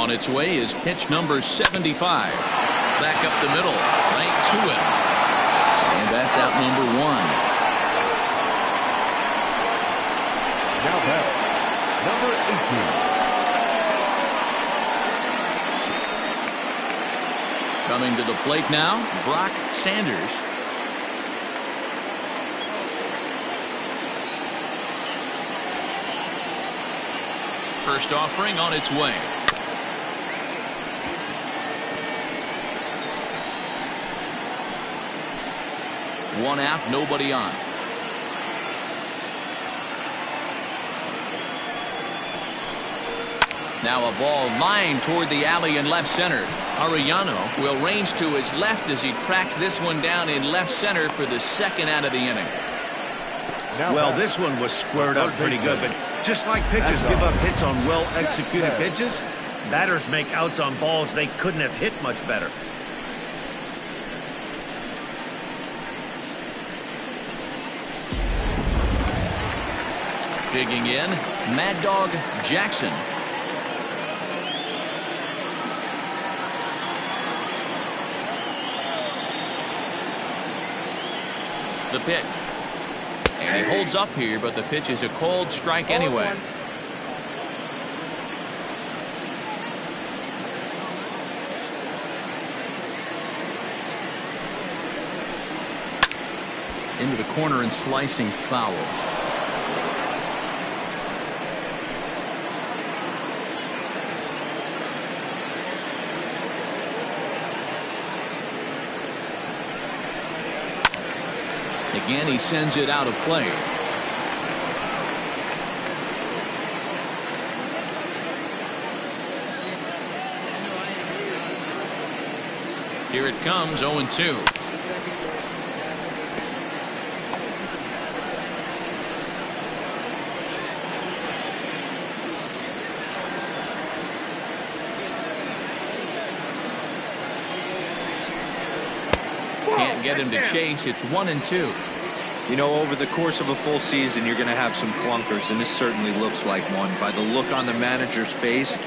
Speaker 1: On its way is pitch number 75. Back up the middle, right to him. And that's out number 1.
Speaker 4: Now back, number 18.
Speaker 1: Coming to the plate now, Brock Sanders. First offering on its way. One out, nobody on. Now a ball lined toward the alley in left center. Arellano will range to his left as he tracks this one down in left center for the second out of the inning.
Speaker 2: Well, this one was squared up pretty good, but just like pitchers give up hits on well-executed pitches, batters make outs on balls they couldn't have hit much better.
Speaker 1: Digging in, Mad Dog Jackson. The pitch. And he holds up here, but the pitch is a called strike anyway. Into the corner and slicing foul. Again, he sends it out of play. Here it comes, 0-2. Can't get him to chase. It's 1-2.
Speaker 3: You know, over the course of a full season, you're going to have some clunkers, and this certainly looks like one. By the look on the manager's face,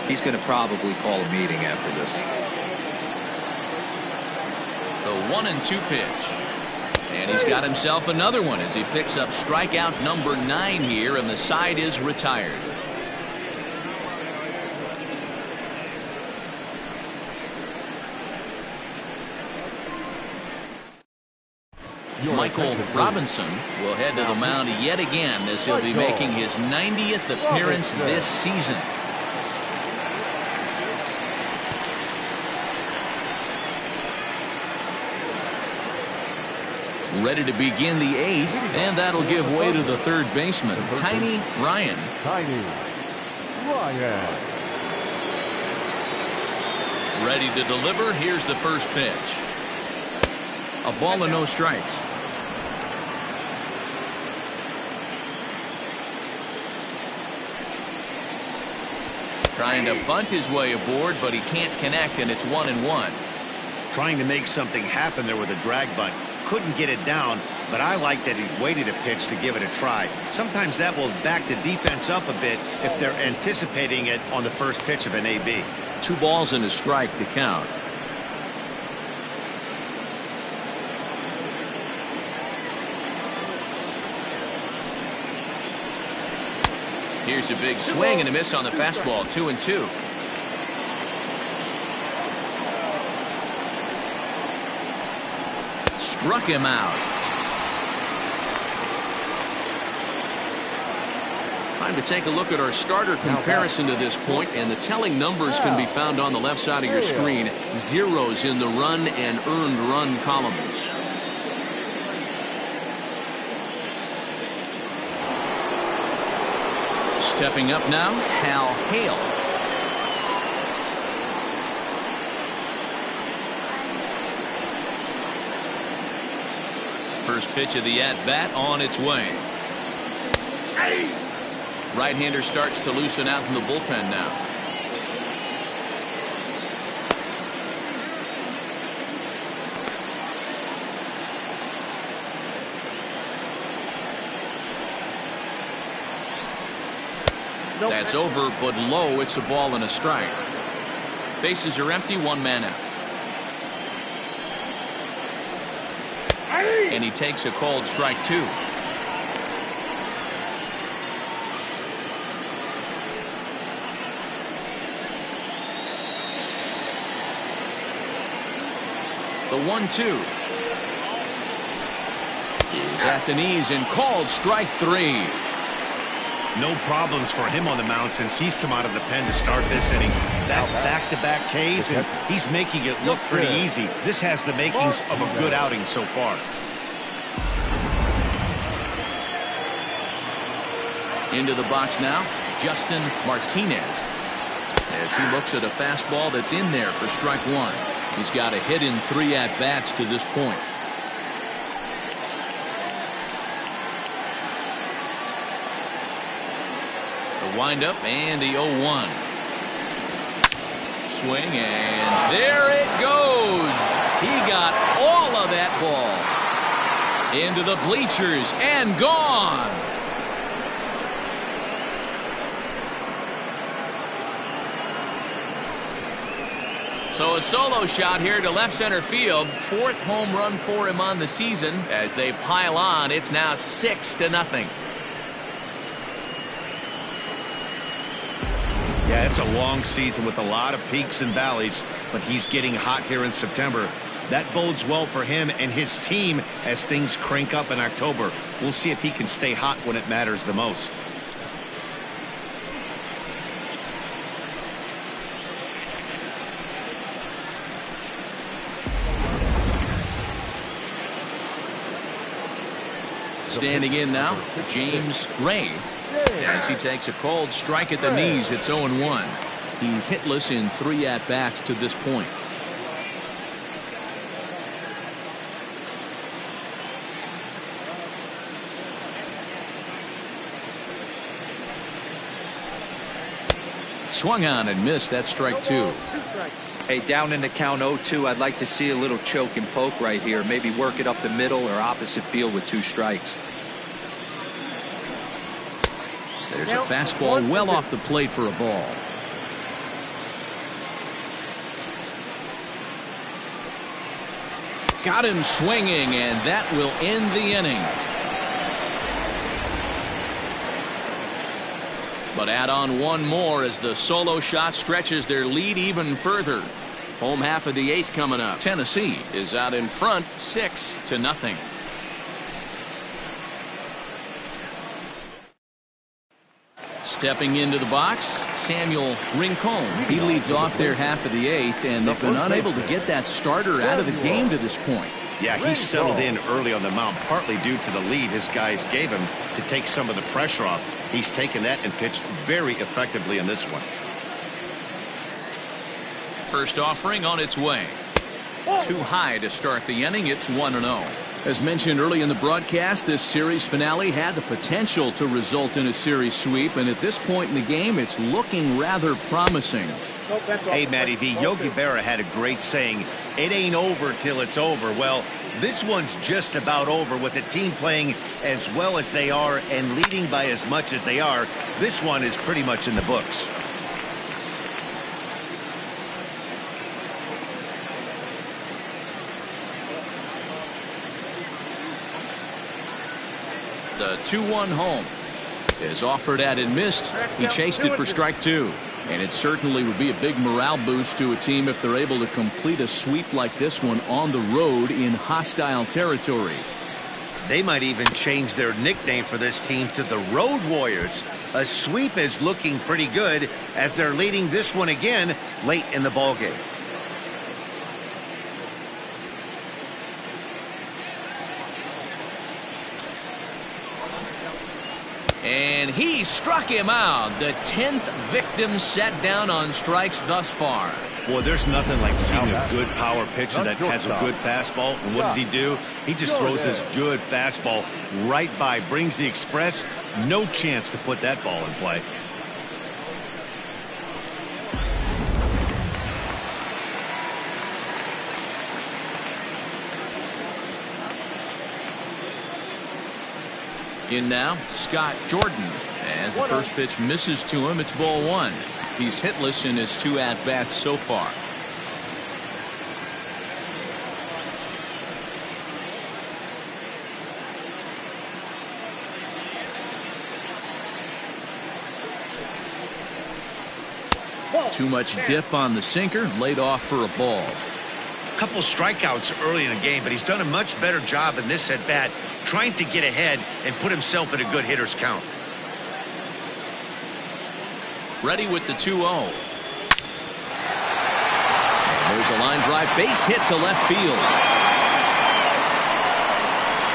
Speaker 3: he's going to probably call a meeting after this.
Speaker 1: The 1-2 pitch. And he's got himself another one as he picks up strikeout number 9 here, and the side is retired. Michael Robinson will head to the mound yet again as he'll be making his 90th appearance this season. Ready to begin the 8th, and that'll give way to the third baseman, Tiny Ryan. Ready to deliver. Here's the first pitch. A ball and no strikes. Trying to bunt his way aboard, but he can't connect, and it's 1-1.
Speaker 2: Trying to make something happen there with a drag bunt. Couldn't get it down, but I like that he waited a pitch to give it a try. Sometimes that will back the defense up a bit if they're anticipating it on the first pitch of an AB.
Speaker 1: 2 balls and a strike to count. Here's a big swing and a miss on the fastball. 2-2. Struck him out. Time to take a look at our starter comparison to this point, and the telling numbers can be found on the left side of your screen. Zeros in the run and earned run columns. Stepping up now, Hal Hale. First pitch of the at-bat on its way. Right-hander starts to loosen out from the bullpen now. That's over, but low. It's a ball and a strike. Bases are empty, one man out. And he takes a called strike 2. The 1-2 is at the knees and called strike 3.
Speaker 2: No problems for him on the mound since he's come out of the pen to start this inning. That's back-to-back Ks, and he's making it look pretty easy. This has the makings of a good outing so far.
Speaker 1: Into the box now, Justin Martinez. As he looks at a fastball that's in there for strike 1. He's got a hit in 3 at-bats to this point. The windup and the 0-1. Swing, and there it goes. He got all of that ball into the bleachers and gone. So a solo shot here to left center field. 4th home run for him on the season. As they pile on, it's now 6-0.
Speaker 2: Yeah, it's a long season with a lot of peaks and valleys, but he's getting hot here in September. That bodes well for him and his team as things crank up in October. We'll see if he can stay hot when it matters the most.
Speaker 1: Standing in now, James Ray. As he takes a called strike at the knees, it's 0-1. He's hitless in 3 at-bats to this point. Swung on and missed. That's strike 2.
Speaker 3: Hey, down in the count 0-2, I'd like to see a little choke and poke right here. Maybe work it up the middle or opposite field with 2 strikes.
Speaker 1: There's a fastball well off the plate for a ball. Got him swinging, and that will end the inning. But add on one more as the solo shot stretches their lead even further. Home half of the 8th coming up. Tennessee is out in front 6-0. Stepping into the box, Samuel Rincon. He leads off their half of the 8th, and they've been unable to get that starter out of the game to this point.
Speaker 2: Yeah, he settled in early on the mound, partly due to the lead his guys gave him to take some of the pressure off. He's taken that and pitched very effectively in this one.
Speaker 1: First offering on its way. Too high to start the inning. It's 1-0. As mentioned early in the broadcast, this series finale had the potential to result in a series sweep, and at this point in the game, it's looking rather promising.
Speaker 2: Hey, Matty V, Yogi Berra had a great saying, it ain't over till it's over. Well, this one's just about over with the team playing as well as they are and leading by as much as they are. This one is pretty much in the books.
Speaker 1: The 2-1 home is offered at and missed. He chased it for strike 2. And it certainly would be a big morale boost to a team if they're able to complete a sweep like this one on the road in hostile territory.
Speaker 2: They might even change their nickname for this team to the Road Warriors. A sweep is looking pretty good as they're leading this one again late in the ballgame.
Speaker 1: And he struck him out. The 10th victim set down on strikes thus far.
Speaker 2: Boy, there's nothing like seeing a good power pitcher that has a good fastball. And what does he do? He just throws this good fastball right by, brings the express. No chance to put that ball in play.
Speaker 1: In now, Scott Jordan. As the first pitch misses to him, it's ball 1. He's hitless in his 2 at-bats so far. Too much dip on the sinker, laid off for a ball.
Speaker 2: Couple strikeouts early in the game, but he's done a much better job in this at bat trying to get ahead and put himself in a good hitter's count.
Speaker 1: Ready with the 2-0. There's a line drive base hit to left field.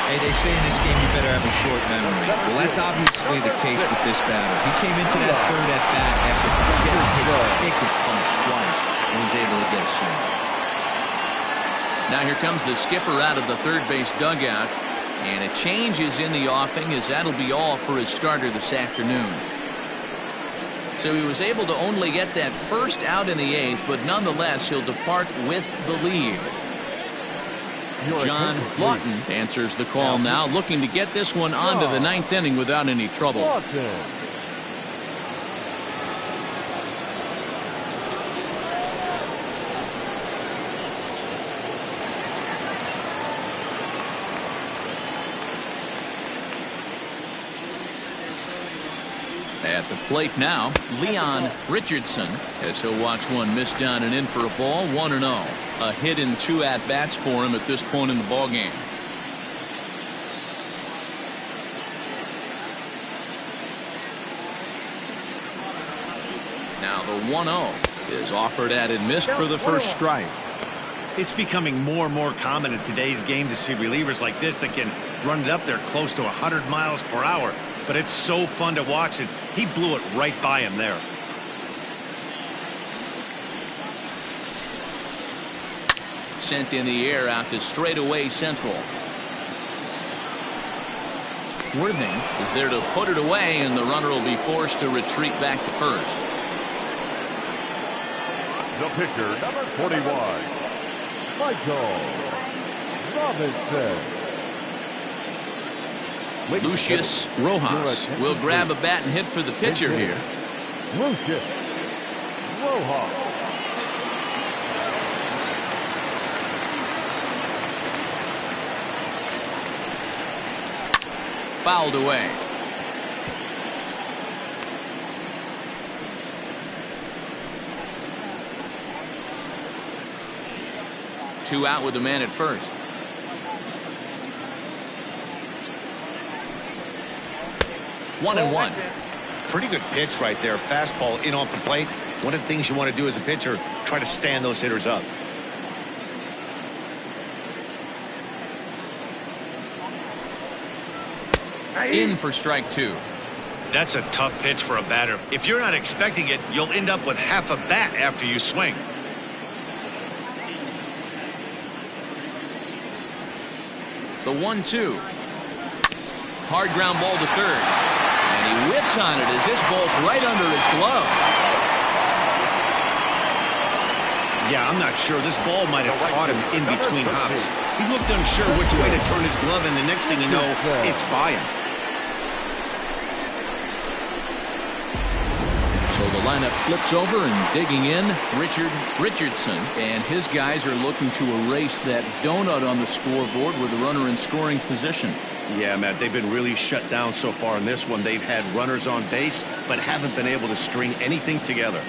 Speaker 3: Hey, they say in this game you better have a short memory. Well, that's obviously the case with this batter. He came into that third at bat after getting his ticket punched twice and was able to get a single.
Speaker 1: Now here comes the skipper out of the third base dugout, and a change is in the offing, as that'll be all for his starter this afternoon. So he was able to only get that first out in the 8th, but nonetheless he'll depart with the lead. John Lawton answers the call now, looking to get this one onto the 9th inning without any trouble. At the plate now, Leon Richardson, as he'll watch one miss down and in for a ball. 1-0. A hit in 2 at-bats for him at this point in the ballgame. Now the 1-0 is offered at and missed for the first strike.
Speaker 2: It's becoming more and more common in today's game to see relievers like this that can run it up there close to 100 miles per hour. But it's so fun to watch it. He blew it right by him there.
Speaker 1: Sent in the air out to straightaway central. Worthing is there to put it away, and the runner will be forced to retreat back to first.
Speaker 4: The pitcher, number 41, Michael Robinson.
Speaker 1: Lucius Rojas will grab a bat and hit for the pitcher here.
Speaker 4: Lucius Rojas.
Speaker 1: Fouled away. Two out with the man at first. One and one.
Speaker 2: Pretty good pitch right there. Fastball in off the plate. One of the things you want to do as a pitcher, try to stand those hitters up.
Speaker 1: In for strike 2.
Speaker 2: That's a tough pitch for a batter. If you're not expecting it, you'll end up with half a bat after you swing.
Speaker 1: The 1-2. Hard ground ball to third. And he whiffs on it as this ball's right under his glove.
Speaker 2: Yeah, I'm not sure. This ball might have caught him in between hops. He looked unsure which way to turn his glove, and the next thing you know, it's by him.
Speaker 1: So the lineup flips over, and digging in, Richardson, and his guys are looking to erase that donut on the scoreboard with a runner in scoring position.
Speaker 2: Yeah, Matt, they've been really shut down so far in this one. They've had runners on base, but haven't been able to string anything together.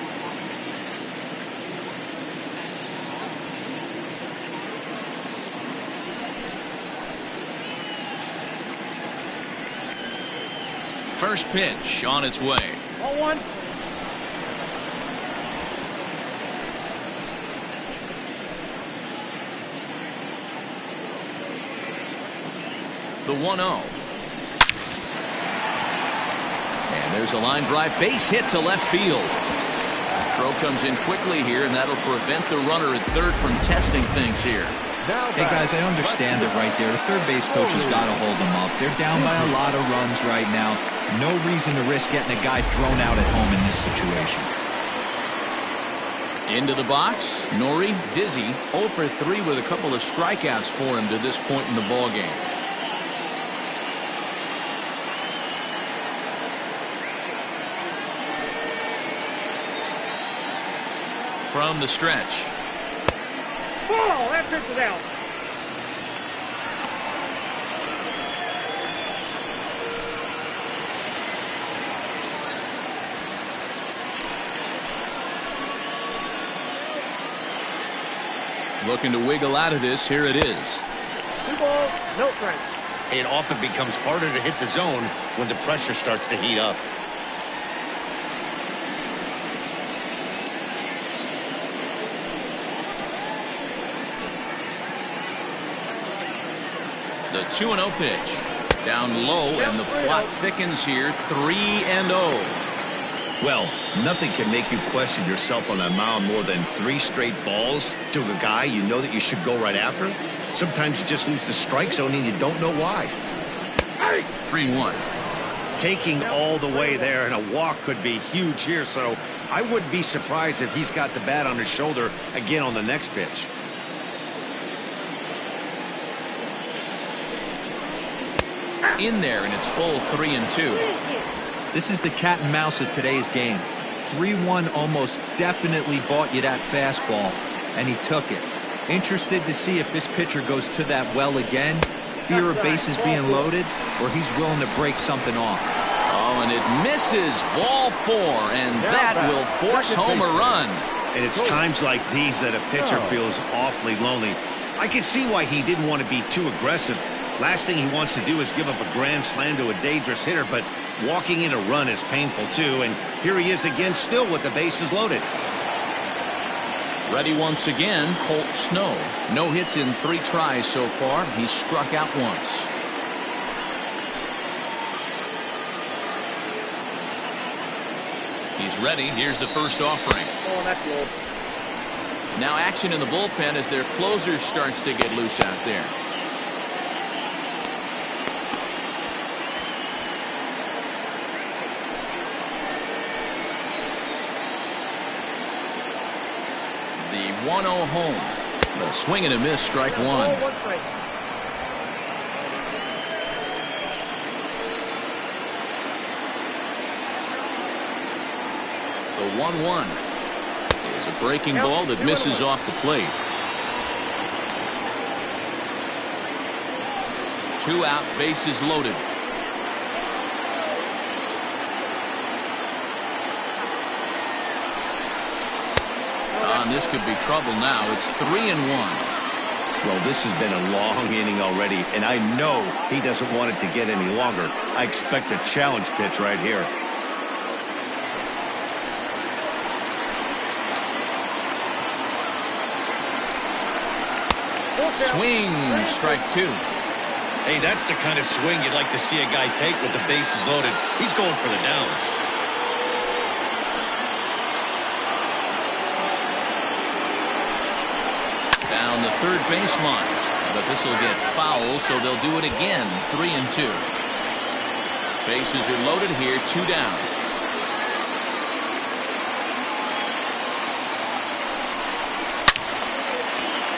Speaker 1: First pitch on its way.
Speaker 5: 0-1.
Speaker 1: The 1-0. And there's a line drive base hit to left field. Throw comes in quickly here, and that'll prevent the runner at third from testing things here.
Speaker 3: Hey guys, I understand it right there. The third base coach has got to hold them up. They're down by a lot of runs right now. No reason to risk getting a guy thrown out at home in this situation.
Speaker 1: Into the box, Nori Dizzy 0 for 3 with a couple of strikeouts for him to this point in the ballgame. from the stretch.
Speaker 5: Ball, that pitch is out.
Speaker 1: Looking to wiggle out of this. Here it is.
Speaker 5: 2 balls, no strikes.
Speaker 2: It often becomes harder to hit the zone when the pressure starts to heat up.
Speaker 1: The 2-0 pitch. Down low, and the plot thickens here. 3-0.
Speaker 2: Well, nothing can make you question yourself on that mound more than 3 straight balls to a guy you know that you should go right after. Sometimes you just lose the strike zone and you don't know why.
Speaker 1: 3-1.
Speaker 2: Taking all the way there, and a walk could be huge here, so I wouldn't be surprised if he's got the bat on his shoulder again on the next pitch.
Speaker 1: In there, and it's full 3-2.
Speaker 3: This is the cat and mouse of today's game. 3-1 almost definitely bought you that fastball, and he took it. Interested to see if this pitcher goes to that well again, fear of bases being loaded, or he's willing to break something off.
Speaker 1: Oh, and it misses. Ball 4, and that will force home a run.
Speaker 2: And it's times like these that a pitcher feels awfully lonely. I can see why he didn't want to be too aggressive. Last thing he wants to do is give up a grand slam to a dangerous hitter, but walking in a run is painful too, and here he is again still with the bases loaded.
Speaker 1: Ready once again, Colt Snow. No hits in 3 tries so far. He's struck out once. He's ready. Here's the first offering.
Speaker 5: Oh, that's low.
Speaker 1: Now action in the bullpen as their closer starts to get loose out there. The 1-0 home. The swing and a miss, strike 1.
Speaker 5: Ball, 1 strike.
Speaker 1: The 1-1 is a breaking ball that misses off the plate. 2 out, bases loaded. And this could be trouble now. It's 3-1.
Speaker 2: Well, this has been a long inning already, and I know he doesn't want it to get any longer. I expect a challenge pitch right here.
Speaker 1: Swing, strike 2.
Speaker 2: Hey, that's the kind of swing you'd like to see a guy take with the bases loaded. He's going for the downs.
Speaker 1: Down the third baseline, but this will get foul, so they'll do it again. 3-2. Bases are loaded here. 2 down.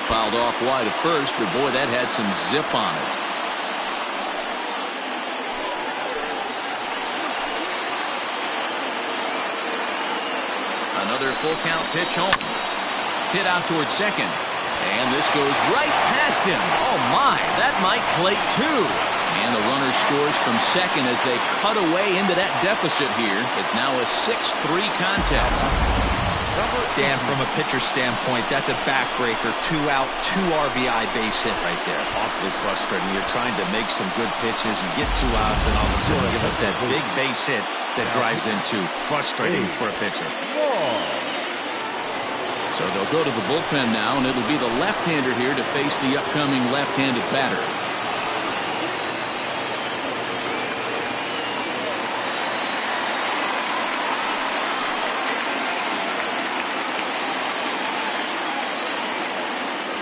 Speaker 1: Fouled off wide at first, but boy, that had some zip on it. Another full count pitch home. Hit out towards second. And this goes right past him. Oh my, that might plate 2. And the runner scores from second as they cut away into that deficit here. It's now a 6-3 contest.
Speaker 3: Dan, from a pitcher standpoint, that's a backbreaker. 2 out, 2 RBI base hit right there.
Speaker 2: Awfully frustrating. You're trying to make some good pitches. You get 2 outs, and all of a sudden you give up that big base hit that drives into frustrating for a pitcher.
Speaker 1: So they'll go to the bullpen now, and it'll be the left-hander here to face the upcoming left-handed batter.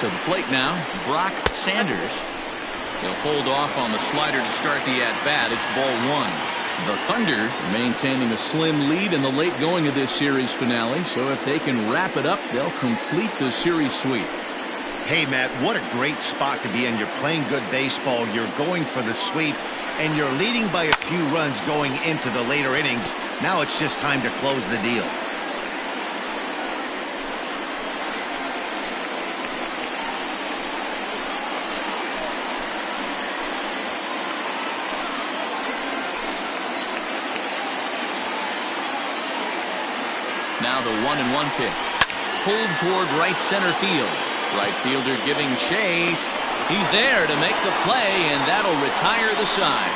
Speaker 1: To the plate now, Brock Sanders. He'll hold off on the slider to start the at-bat. It's ball 1. The Thunder maintaining a slim lead in the late going of this series finale, so if they can wrap it up, they'll complete the series sweep.
Speaker 2: Hey, Matt, what a great spot to be in. You're playing good baseball, you're going for the sweep, and you're leading by a few runs going into the later innings. Now it's just time to close the deal.
Speaker 1: Now the 1-1 pitch. Pulled toward right center field. Right fielder giving chase. He's there to make the play, and that'll retire the side.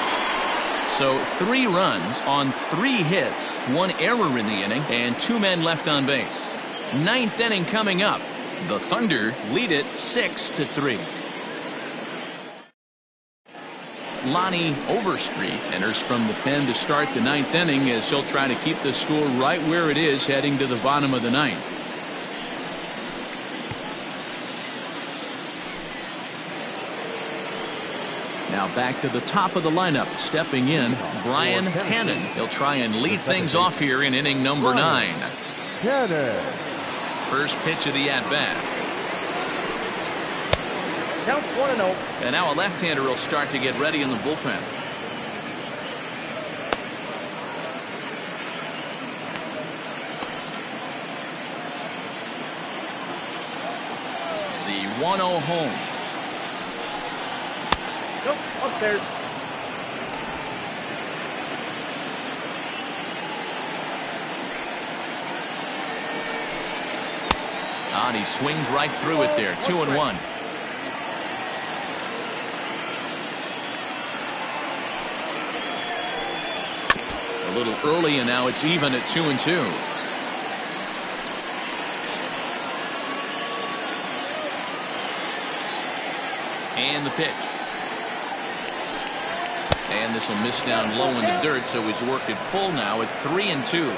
Speaker 1: So 3 runs on 3 hits, 1 error in the inning, and 2 men left on base. 9th inning coming up. The Thunder lead it 6-3. Lonnie Overstreet enters from the pen to start the 9th inning as he'll try to keep the score right where it is heading to the bottom of the 9th. Now back to the top of the lineup. Stepping in, Brian Hannon. He'll try and lead things off here in inning number 9. First pitch of the at-bat.
Speaker 5: Count 1-0.
Speaker 1: And now a left-hander will start to get ready in the bullpen. The 1-0 home.
Speaker 5: Nope, upstairs.
Speaker 1: And he swings right through it there. 2-1. A little early, and now it's even at 2-2. And the pitch. And this will miss down low in the dirt, so he's worked it full now at 3-2.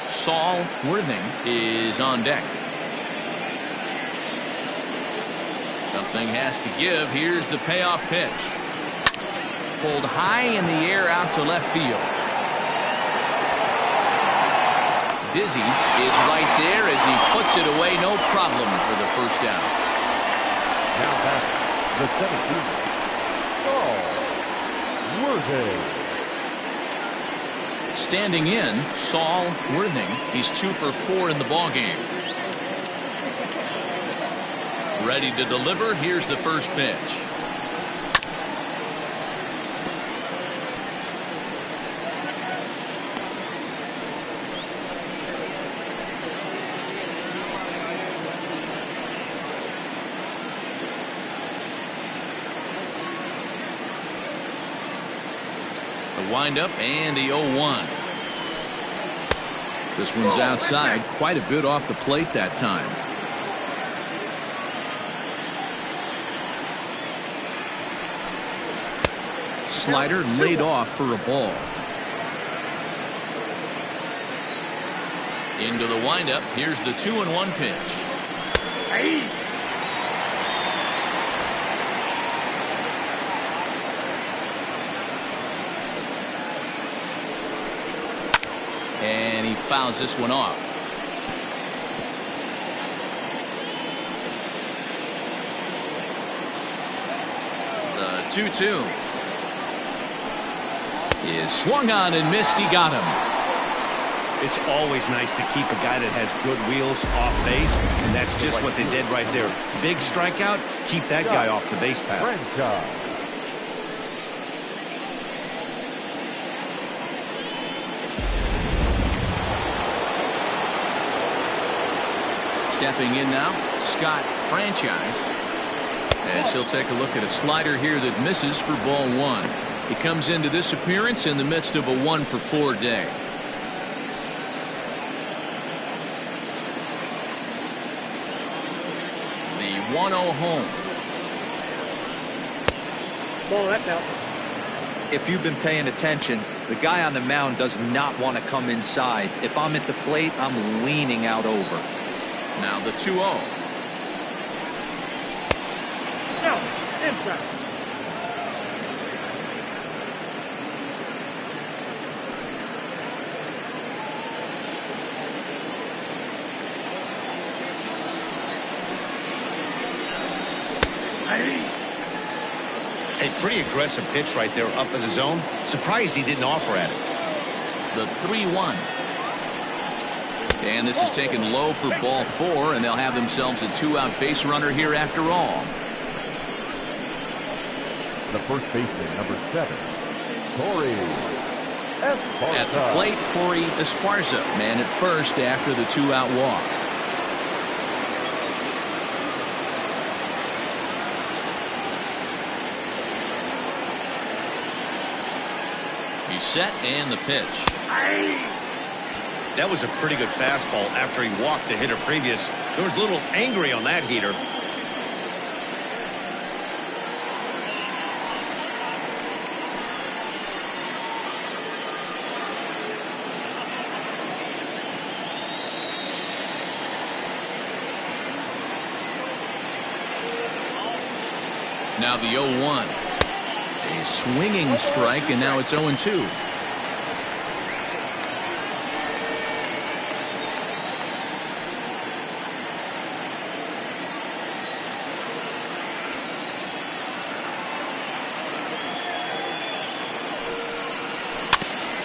Speaker 1: Saul Worthing is on deck. Something has to give. Here's the payoff pitch. Pulled high in the air out to left field. Dizzy is right there as he puts it away. No problem for the first down.
Speaker 4: Now back the 17th. Worthing.
Speaker 1: Standing in, Saul Worthing. He's 2 for 4 in the ballgame. Ready to deliver. Here's the first pitch. Windup and the 0-1. This one's outside, quite a bit off the plate that time. Slider laid off for a ball. Into the windup. Here's the 2-1 pitch. And he fouls this one off. The 2-2 is swung on and missed. He got him.
Speaker 2: It's always nice to keep a guy that has good wheels off base, and that's just what they did right there. Big strikeout, keep that guy off the base path.
Speaker 1: Stepping in now, Scott Franchise. As he'll take a look at a slider here that misses for ball 1. He comes into this appearance in the midst of a 1-for-4 day. The 1-0 home.
Speaker 5: Ball, that's out.
Speaker 3: If you've been paying attention, the guy on the mound does not want to come inside. If I'm at the plate, I'm leaning out over.
Speaker 1: Now the 2-0.
Speaker 5: No, inside.
Speaker 2: A pretty aggressive pitch right there up in the zone. Surprised he didn't offer at it.
Speaker 1: The 3-1. And this is taken low for ball 4, and they'll have themselves a 2-out base runner here after all.
Speaker 4: The first baseman, number 7, Torrey.
Speaker 1: At the plate, Corey Esparza, man at first after the 2-out walk. He's set and the pitch.
Speaker 2: That was a pretty good fastball after he walked the hitter previous. There was a little angry on that heater.
Speaker 1: Now the 0-1. A swinging strike, and now it's 0-2.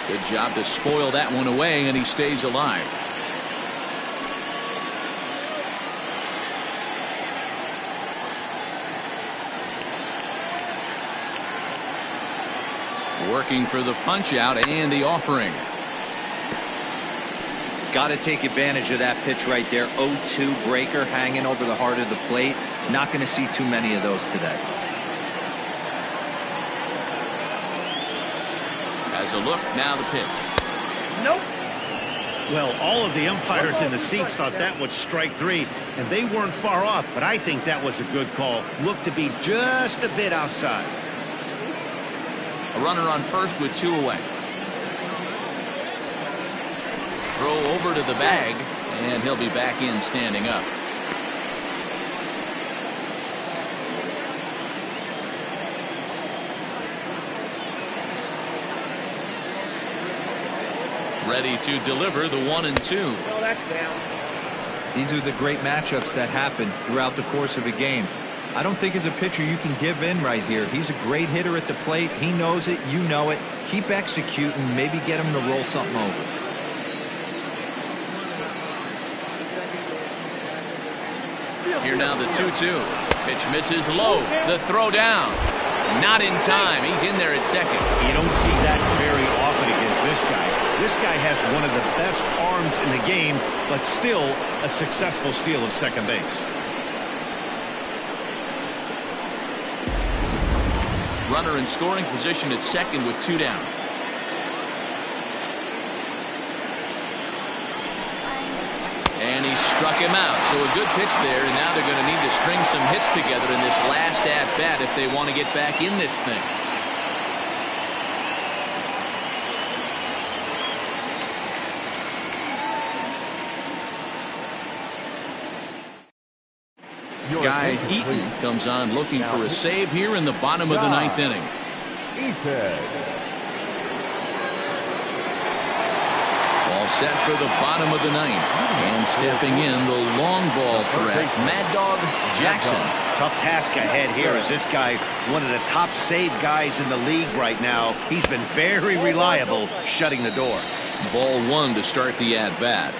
Speaker 1: Good job to spoil that one away, and he stays alive. Working for the punch out and the offering.
Speaker 3: Got to take advantage of that pitch right there. 0-2 breaker hanging over the heart of the plate. Not going to see too many of those today.
Speaker 1: As a look, now the pitch.
Speaker 5: Nope.
Speaker 2: Well, all of the umpires in the seats thought that was strike 3, and they weren't far off, but I think that was a good call. Looked to be just a bit outside.
Speaker 1: A runner on first with 2 away. Throw over to the bag, and he'll be back in standing up. Ready to deliver the 1-2.
Speaker 5: Oh, that's down.
Speaker 3: These are the great matchups that happen throughout the course of a game. I don't think as a pitcher you can give in right here. He's a great hitter at the plate. He knows it. You know it. Keep executing. Maybe get him to roll something over.
Speaker 1: Here now the 2-2. Pitch misses low. The throw down. Not in time. He's in there at second.
Speaker 2: You don't see that very often against this guy. This guy has one of the best arms in the game, but still a successful steal of second base.
Speaker 1: Runner in scoring position at second with 2 down. And he struck him out. So a good pitch there, and now they're going to need to string some hits together in this last at-bat if they want to get back in this thing. Guy Eaton comes on looking for a save here in the bottom of the 9th inning. All set for the bottom of the 9th. And stepping in, the long ball threat, Mad Dog Jackson.
Speaker 2: Tough task ahead here as this guy, one of the top save guys in the league right now. He's been very reliable shutting the door.
Speaker 1: Ball 1 to start the at-bat.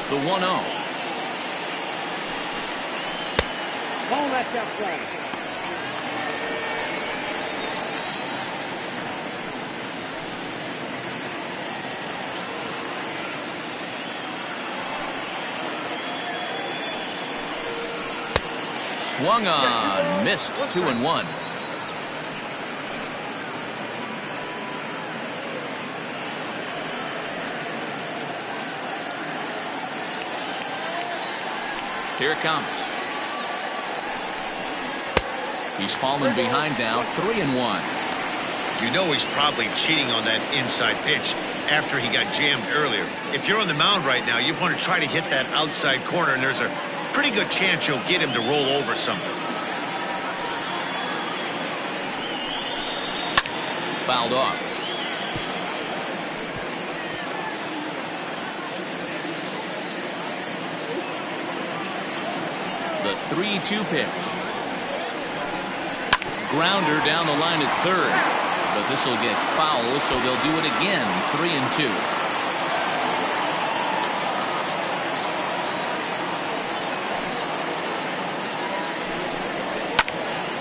Speaker 1: The 1-0.
Speaker 5: Ball, that's outside.
Speaker 1: Swung on, missed. 2-1. Here it comes. He's fallen behind now, 3-1.
Speaker 2: You know he's probably cheating on that inside pitch after he got jammed earlier. If you're on the mound right now, you want to try to hit that outside corner, and there's a pretty good chance you'll get him to roll over something.
Speaker 1: Fouled off. The 3-2 pitch. Grounder down the line at third. But this will get foul, so they'll do it again. 3-2.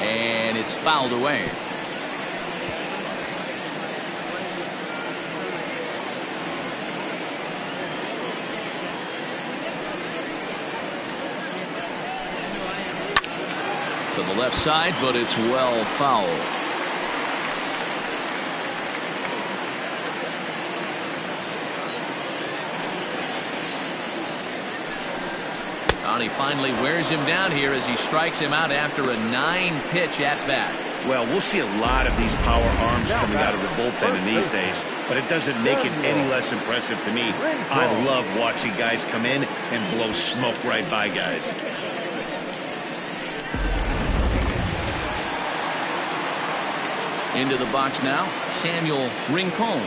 Speaker 1: And it's fouled away. to the left side, but it's well fouled. And he finally wears him down here as he strikes him out after a 9-pitch at bat.
Speaker 2: Well, we'll see a lot of these power arms coming out of the bullpen in these days, but it doesn't make it any less impressive to me. I love watching guys come in and blow smoke right by guys.
Speaker 1: Into the box now, Samuel Rincon.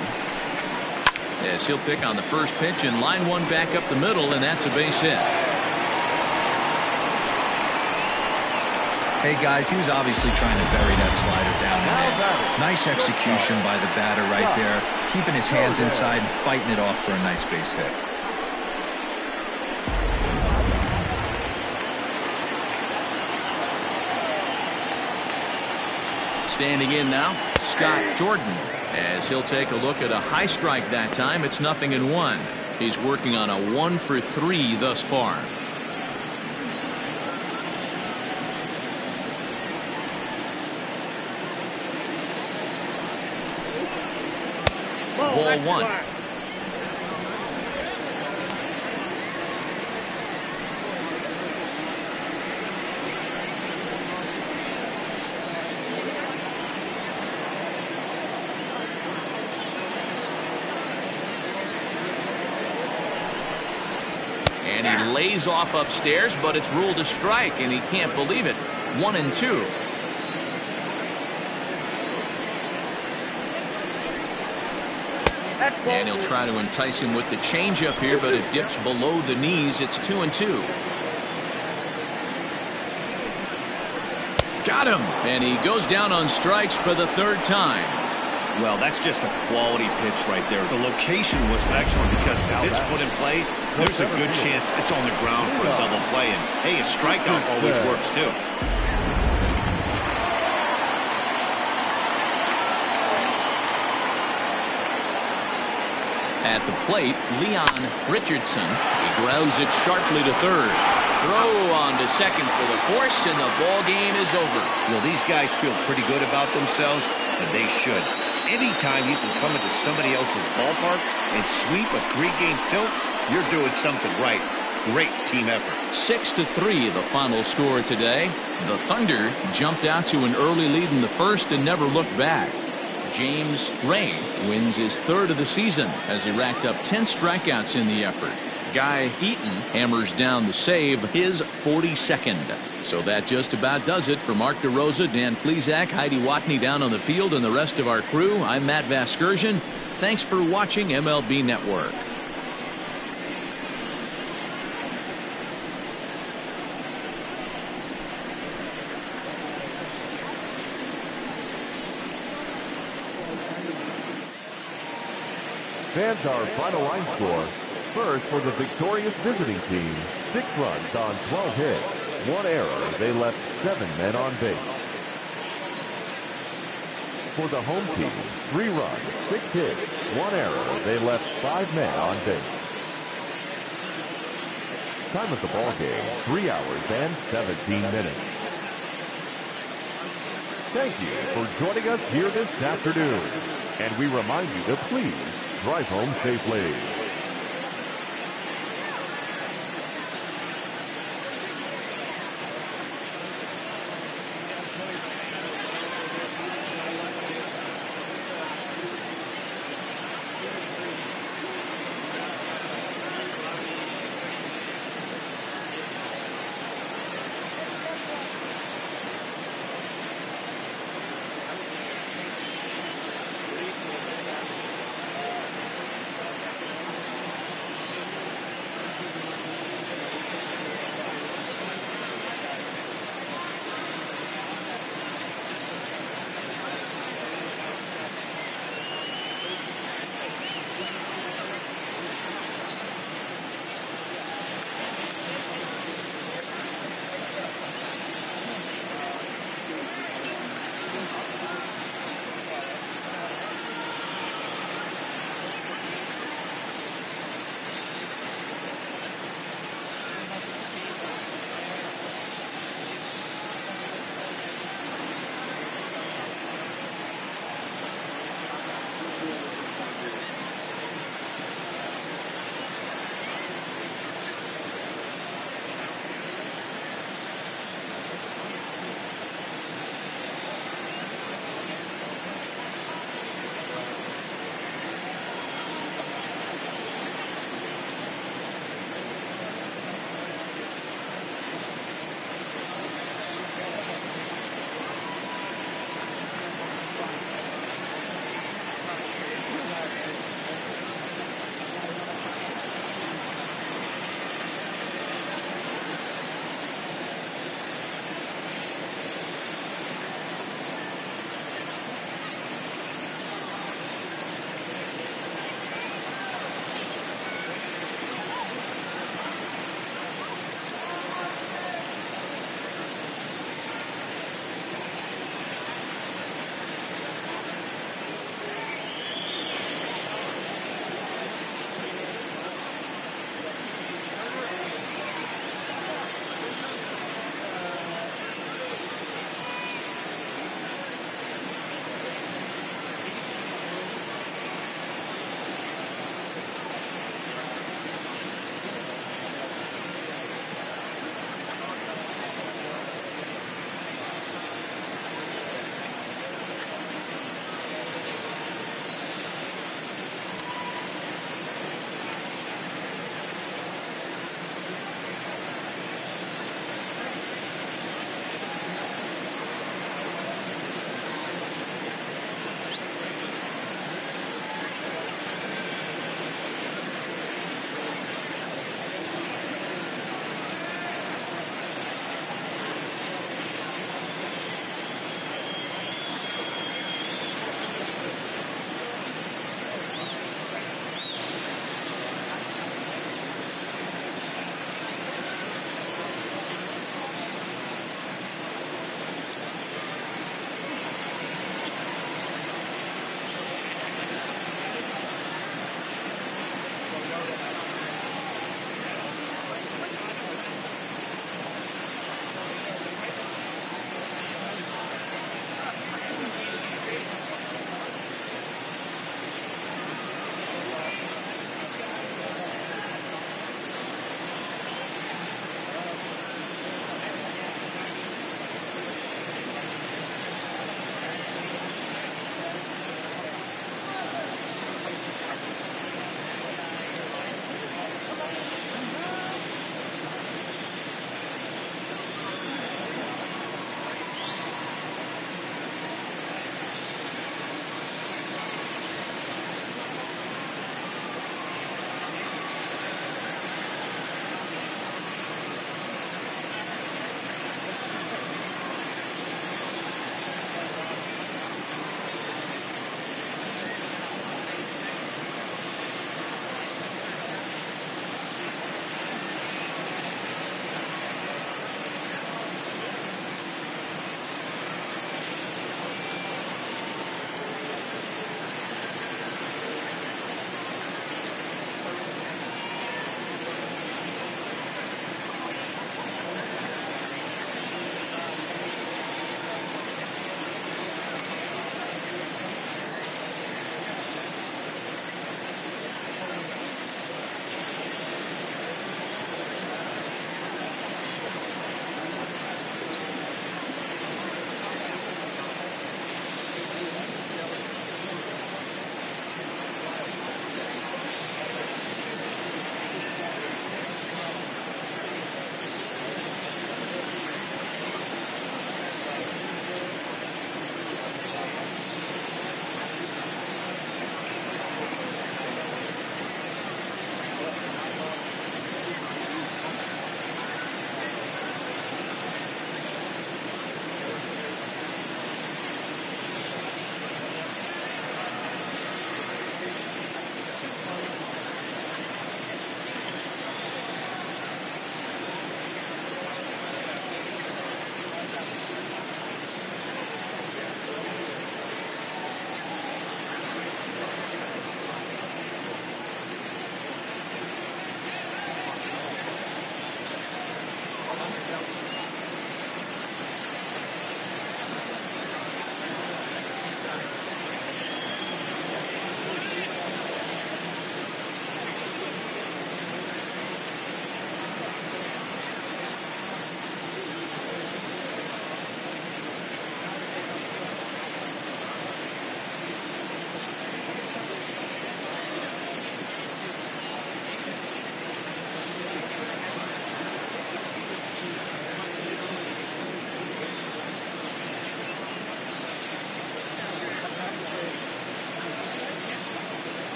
Speaker 1: Yes, he'll pick on the first pitch and line one back up the middle, and that's a base hit.
Speaker 3: Hey, guys, he was obviously trying to bury that slider down in there. Nice execution by the batter right there, keeping his hands inside and fighting it off for a nice base hit.
Speaker 1: Standing in now, Scott Jordan, as he'll take a look at a high strike that time. It's 0-1. He's working on a 1-for-3 thus far. Ball one. And he lays off upstairs, but it's ruled a strike, and he can't believe it. 1-2. And he'll try to entice him with the changeup here, but it dips below the knees. It's 2-2. Got him. And he goes down on strikes for the third time.
Speaker 2: Well, that's just a quality pitch right there. The location was excellent because if it's put in play, there's a good chance it's on the ground for a double play. And, hey, a strikeout always works, too.
Speaker 1: At the plate, Leon Richardson. He grounds it sharply to third. Throw on to second for the force, and the ball game is over.
Speaker 2: Well, these guys feel pretty good about themselves, and they should. Anytime you can come into somebody else's ballpark and sweep a 3-game tilt, you're doing something right. Great team effort.
Speaker 1: 6-3 the final score today. The Thunder jumped out to an early lead in the first and never looked back. James Ray wins his third of the season as he racked up 10 strikeouts in the effort. Guy Eaton hammers down the save, his 42nd. So that just about does it. For Mark DeRosa, Dan Plesac, Heidi Watney down on the field, and the rest of our crew, I'm Matt Vasgersian. Thanks for watching MLB Network.
Speaker 4: Fans, our final line score. First, for the victorious visiting team, 6 runs on 12 hits, 1 error. They left 7 men on base. For the home team, 3 runs, 6 hits, 1 error. They left 5 men on base. Time of the ball game, 3 hours and 17 minutes. Thank you for joining us here this afternoon. And we remind you to please drive home safely.